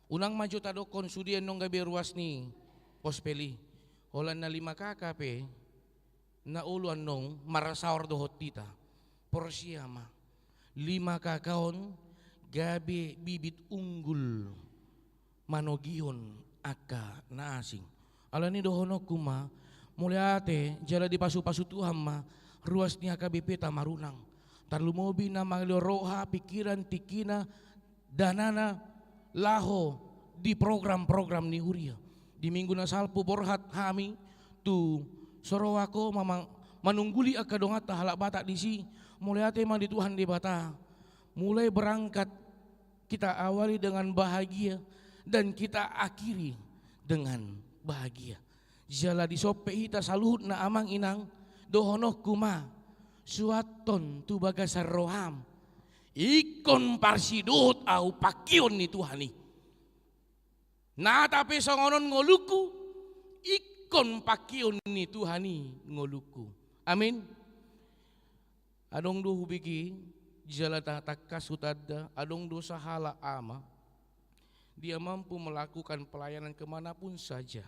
Unang maju tadokon sudian nong gabe ruas ni pospeli. Holan na 5 kakak pe. Na uluan nong marasaur dohot tita. Porsiama. 5 kakaon gabi bibit unggul manogion aka na asing. Alani dohono kuma mulai ate jala di pasu-pasu Tuhan ma ruas ni AKBP Tamarunang. Tarlumobi na magloroha pikiran tikina danana laho di program-program ni Huria. Di minggu na salpu borhat hami tu Sorowako mamang manungguli akadongata halak batak di si. Mulai ate mang di Tuhan di bata. Mulai berangkat kita awali dengan bahagia dan kita akhiri dengan bahagia. Jala di sope hita saluhut na amang inang dohonoh kuma suaton tu bagasar roham ikon parsidut au pakion ni Tuhani. Na tapi songonon ngoluku ikon pakion ni Tuhani ngoluku. Amin. Adong do hubigi jala takka sutada adong dosa hala ama. Dia mampu melakukan pelayanan kemanapun saja.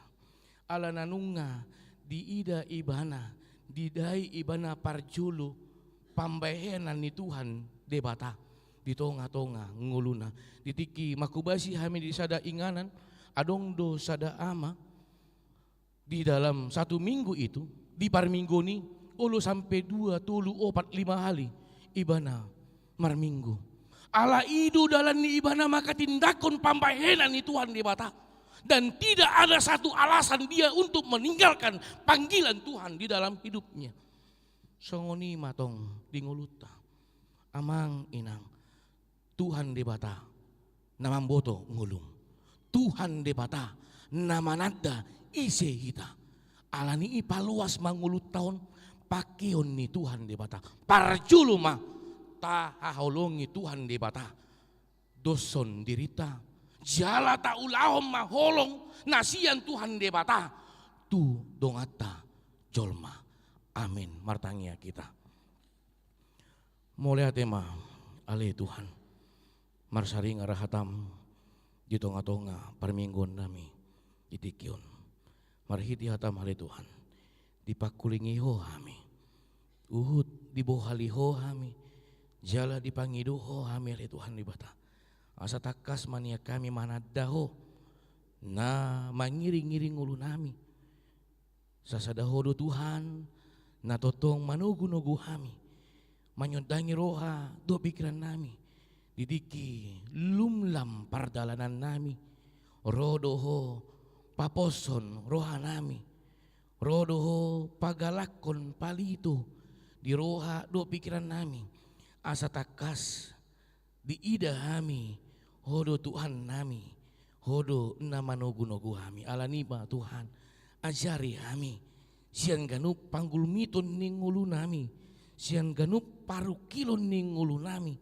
Ala nanunga di ida ibana di dai ibana parjulu pambahenan ni Tuhan debata di tonga-tonga nguluna ditiki makubasi hami di sada inganan adong dosa da ama di dalam 1 minggu itu di parminggu ni ulu sampai 2, 3, 4, 5 hari ibana marminggu. Ala idu dalam ni ibana maka tindakon pambahenan ni Tuhan di bata. Dan tidak ada satu alasan dia untuk meninggalkan panggilan Tuhan di dalam hidupnya. Songoni matong di nguluta. Amang inang. Tuhan di bata. Namamboto ngulung. Tuhan di bata. Namanada ise hita. Alani ipaluas mangulut tahun. Pakion ni Tuhan di bata. Parjulu mah. Tahaholongi Tuhan di bata. Doson dirita. Jala taulahom maholong nasian Tuhan di bata. Tu dongata jolma. Amin. Martangia kita. Mulai tema ale Tuhan. Marsaring arahatam di tonga-tonga permingguan nami itikion. Marhiti hatam ale Tuhan. Dipakulingi ho hami. Uhud dibohali ho hami. Jala dipangido ho hami ale Tuhan di bata. Asa takas mania kami manadaho na mangiring-ngiring ulu nami. Sasadaho do Tuhan na totong manugu-nugu kami. Manyodangi roha do pikiran nami. Didiki lumlam pardalanan nami. Rodoho paposon roha nami. Rodoho pagalakon palito di roha do pikiran nami. Asa takas di ida kami. Hodo Tuhan nami, hodo nama nogu-nogu kami, alaniba Tuhan, ajari kami, sian ganup panggul miton ning ulu nami, sian ganup parukilon ning ulu nami,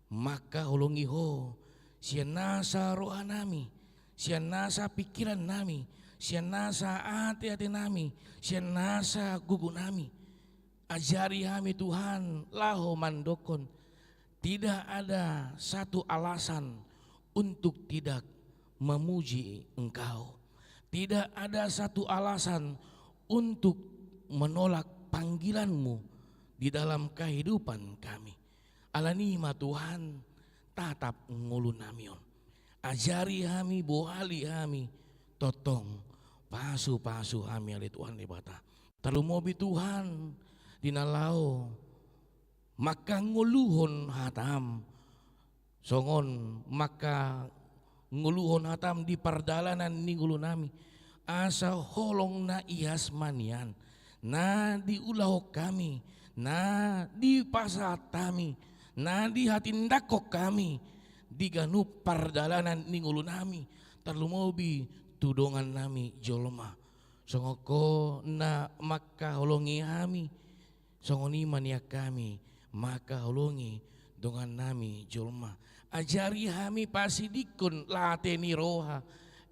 maka holongi ho, sian nasa roha nami, sian nasa pikiran nami, sian nasa hati-hati nami, sian nasa gugu nami, ajari kami Tuhan, laho mandokon, tidak ada satu alasan untuk tidak memuji Engkau. Tidak ada satu alasan untuk menolak panggilan-Mu di dalam kehidupan kami. Alanima Tuhan tatap ngulun namion. Ajari kami, bohali kami, totong pasu-pasu kami ali Tuhan di bata. Talumobi Tuhan dinalau maka nguluhon hatam. Songon maka nguluhon hatam di pardalanan ni ngulu nami. Asa holong na ias manian. Na di ulah kami. Na di pasat kami. Na di hatindakok kami. Di ganup pardalanan ni ngulu nami. Tarlumobi tudongan nami jolma. Songoko na maka holongi kami. Songoni maniak kami. Maka holongi dongan nami jolma. Ajari kami pasidikun lateni roha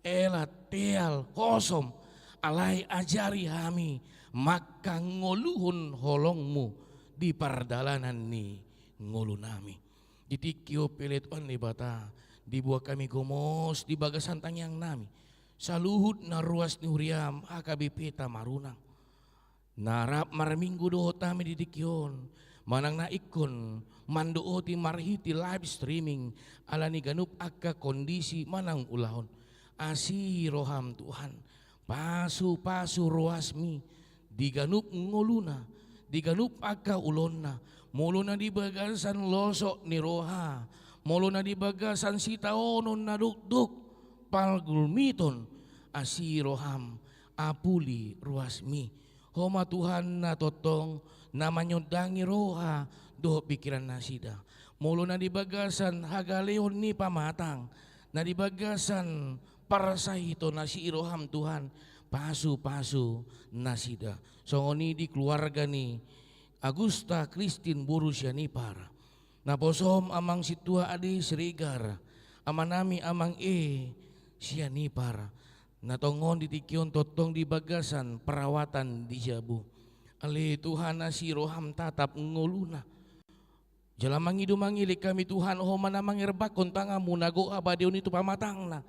elat teal kosom alai ajari kami maka ngoluhun holongmu di pardalanan ni ngolu nami ditikio pelet on di bata dibuat kami gomos di bagasan tangyang nami saluhut na ruas ni huriam akabip marunang narap marminggu doho tami didikion manang na ikon mandooti marhiti live streaming alani ganup akka kondisi manang ulahon asi roham Tuhan pasu-pasu roasmi diganup ngoluna diganup akka ulonna muluna di bagasan losok ni roha muluna di bagasan sitaonon na dukduk palgulmiton asi roham apuli ruasmi homa Tuhan na totong namanyodangi roha do pikiran nasida. Mulu na di bagasan hagaleon ni pamatang. Na di bagasan parasahito na si iroham Tuhan. Pasu-pasu nasida. So ngoni di keluarga ni Agusta Christine Borussia ni para. Naposom amang situa adi serigar. Amanami amang siya ni para. Natongon ditikyon totong di bagasan perawatan di Jabu. Ali Tuhan si roham tatap nguluna. Jalamang idumangili kami Tuhan ho manamang irbakon tangamu nago abadion itu pamatang na.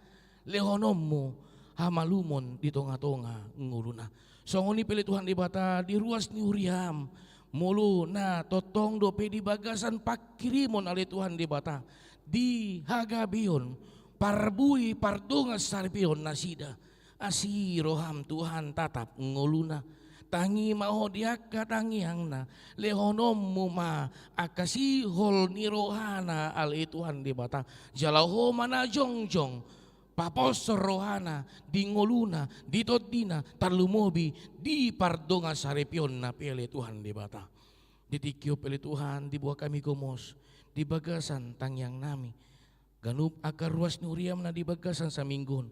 Lehonommu hamalumon di tonga-tonga nguluna. Songoni pili Tuhan di bata di ruas ni uriam. Mulu na totong dope di bagasan pakirimon ali Tuhan di bata. Di hagabion parbui pardungas sarpion nasida. Asi roham Tuhan tatap nguluna. tangi maho diaka tangi hangna lehonommu ma akasi hol nirohana al Tuhan di bata jalaho mana jongjong papos rohana di ngoluna di todina talumobi di pardonga sarepion na pele Tuhan di bata ditikyo pele Tuhan di buah kami gomos di bagasan tangyang nami ganup akar ruas nuriam na di bagasan sa minggon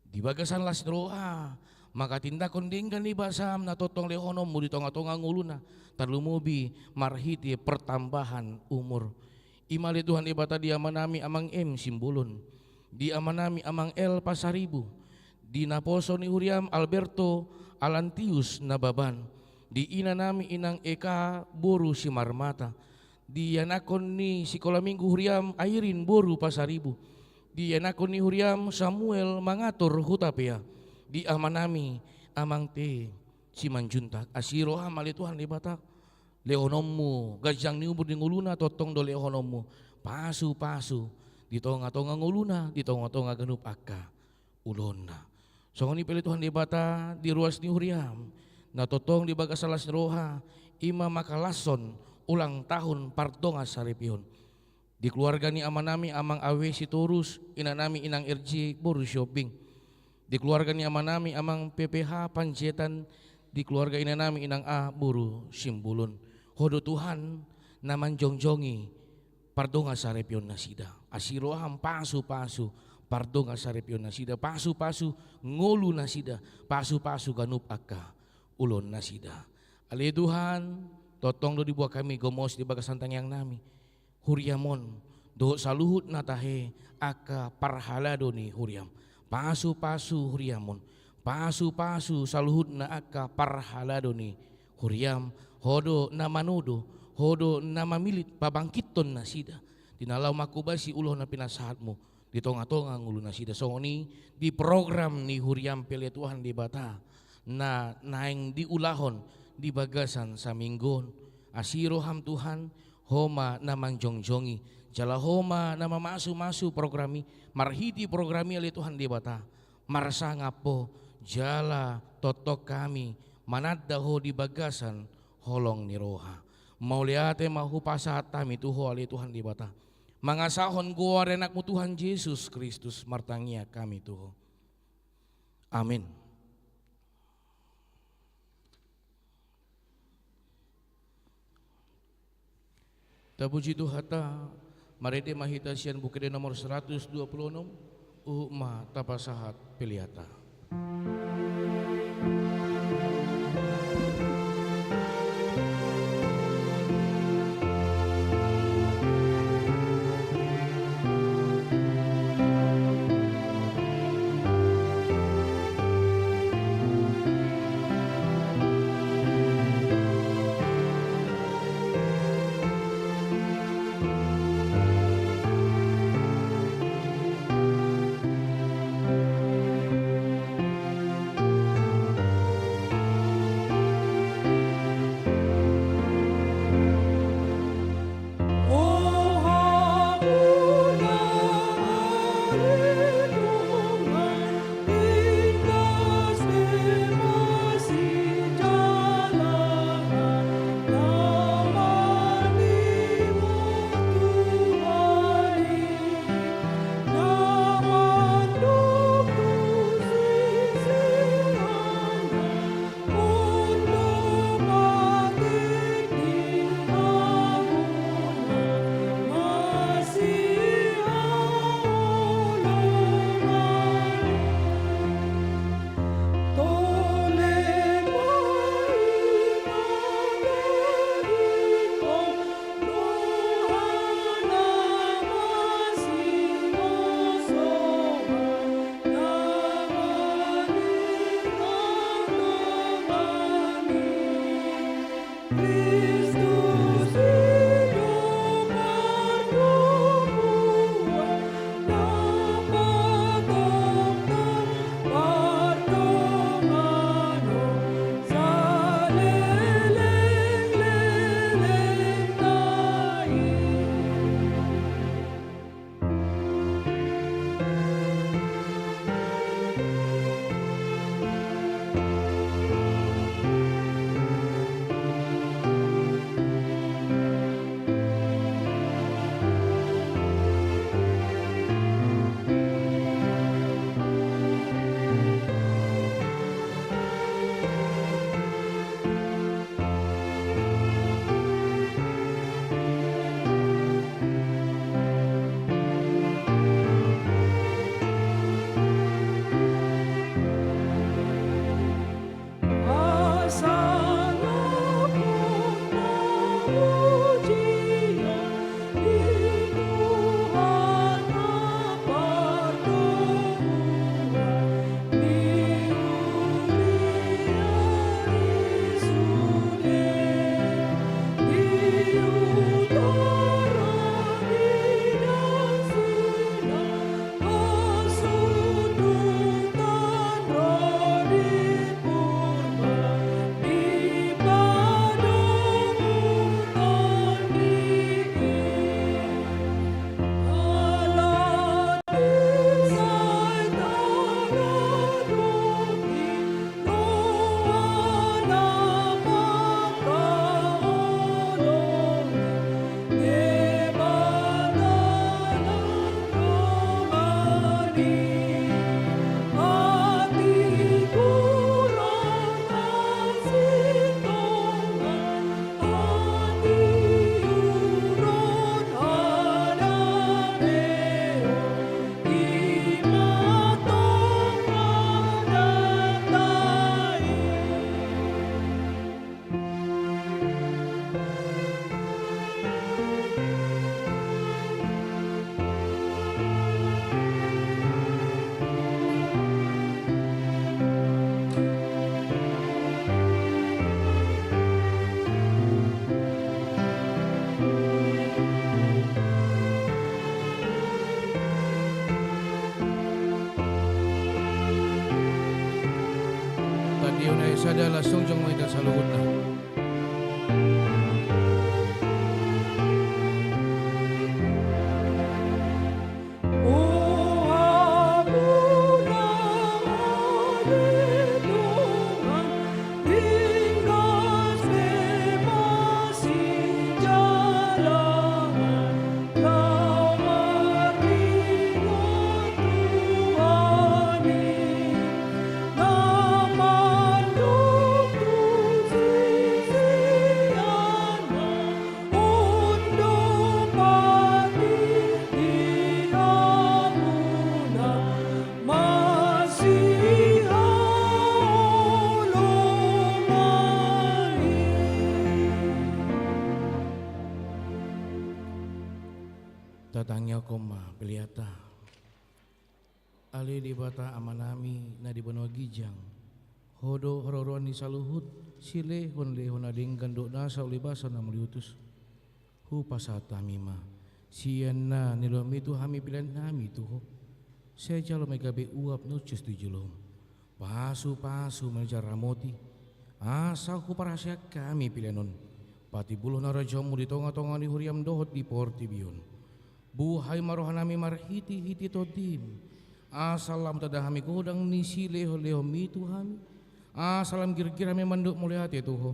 di bagasan las roha maka tindakon dinggan di basam na totong lehonom mo di tonga-tonga nguluna talumobi marhiti pertambahan umur imali Tuhan ibata di amanami amang M Simbolon di amanami amang L Pasaribu di naposo ni Huriam Alberto Alantius Nababan di inanami inang Eka Boru Simarmata di yanakon ni Sikola Minggu Huriam Airin Boru Pasaribu di yanakon ni Huriam Samuel Mangator Hutapea di amanami amang te Simanjuntak asiro amali Tuhan di batak leonommu gajang ni umur di nguluna totong do leonommu pasu-pasu di tonga-tonga nguluna di tonga-tonga ganup akka ulonna songoni pele Tuhan di bata di ruas ni Huriam na totong di bagasalas roha ima makalason ulang tahun partonga sarepion di keluarga ni amanami amang awe Sitorus inanami inang RJ Boru Shopping di keluarga ni amanami amang PPH Panjetan di keluarga inanami inang A Boru Simbulun hodo Tuhan naman jongjongi pardonga sarepion nasida asiroham pasu-pasu pardonga sarepion nasida pasu-pasu ngolu nasida pasu-pasu ganup akka ulon nasida ale Tuhan totong do dibuat kami gomos di bagasan tangyang nami huriamon do saluhut natahe aka parhalado ni huriam pasu-pasu huriamon pasu-pasu saluhut na aka parhalado ni huriam hodo na manudo hodo na mamilit pabangkiton na sida tinalaw makubasi ulo na pinasahatmo di tonga-tonga ngulo na sida songoni di program ni huriam pele Tuhan di bata na naing diulahon di bagasan sa minggon asiro ham Tuhan homa namang jongjongi jala homa nama masu-masu programi marhiti programi ali Tuhan di bata marasa ngapo jala totok kami manaddaho di bagasan holong ni roha mauliate mahu pasat kami tuho ali Tuhan di bata mangasahon gua renakmu Tuhan Yesus Kristus martangia kami tuho amin. Tapuji Tuhata marede mahita sian bukede nomor 126 uhma tapasahat piliata. sadalah songjong maita saluhutna. Tatangnya koma beliata ali di bata amanami na di benua gijang hodo hororuan di saluhut sile honle honading gandok nasa ulibasa na meliutus hu pasata mima sian na nilomi tu hami pilihan nami tu ho saya jalo megabe uap nucus tu julum pasu menjar ramoti asa ku parasya kami pilihanon pati buluh narajamu di tonga-tonga di huriam dohot di porti bion buhay marohanami marhiti-hiti todim asalam tadahami kodang nisi leho-leho mitu hami asalam kira-kira manduk mulai hati tuho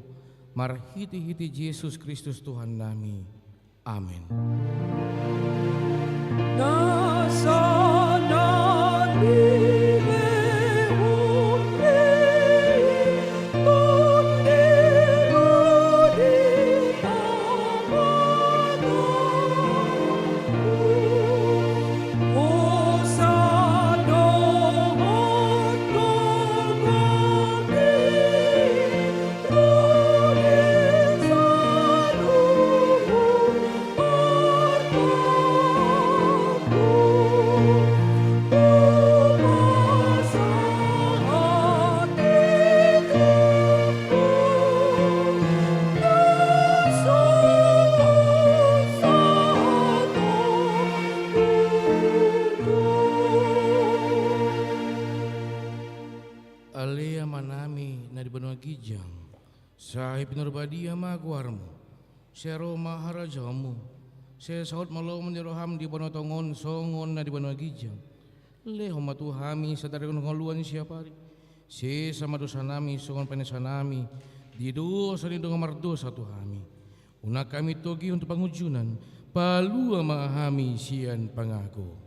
marhiti-hiti Yesus Kristus Tuhan nami amin. Alea manami na di benua gijang sahib nurbadia magwarmu sero maharajamu se saud malo menyeroham di benua tongon songon na di benua gijang leho matuhami sadari ngoluan siapari se sama dosa nami songon penesa nami di dosa di donga mardosa tuhami una kami togi untuk pengujunan palu amahami sian pangaku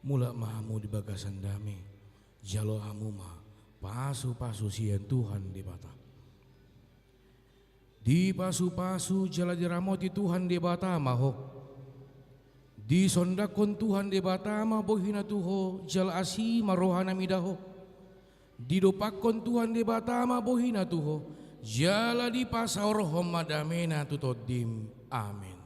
mula mahamu di bagasan dami jalo hamuma pasu sian Tuhan di bata di pasu jala diramoti Tuhan di bata maho di sondakon Tuhan di bata ma bohina tuho jala asi marohana midaho di dopakon Tuhan di bata ma bohina tuho jala di pasaorohom madamena tutodim amin.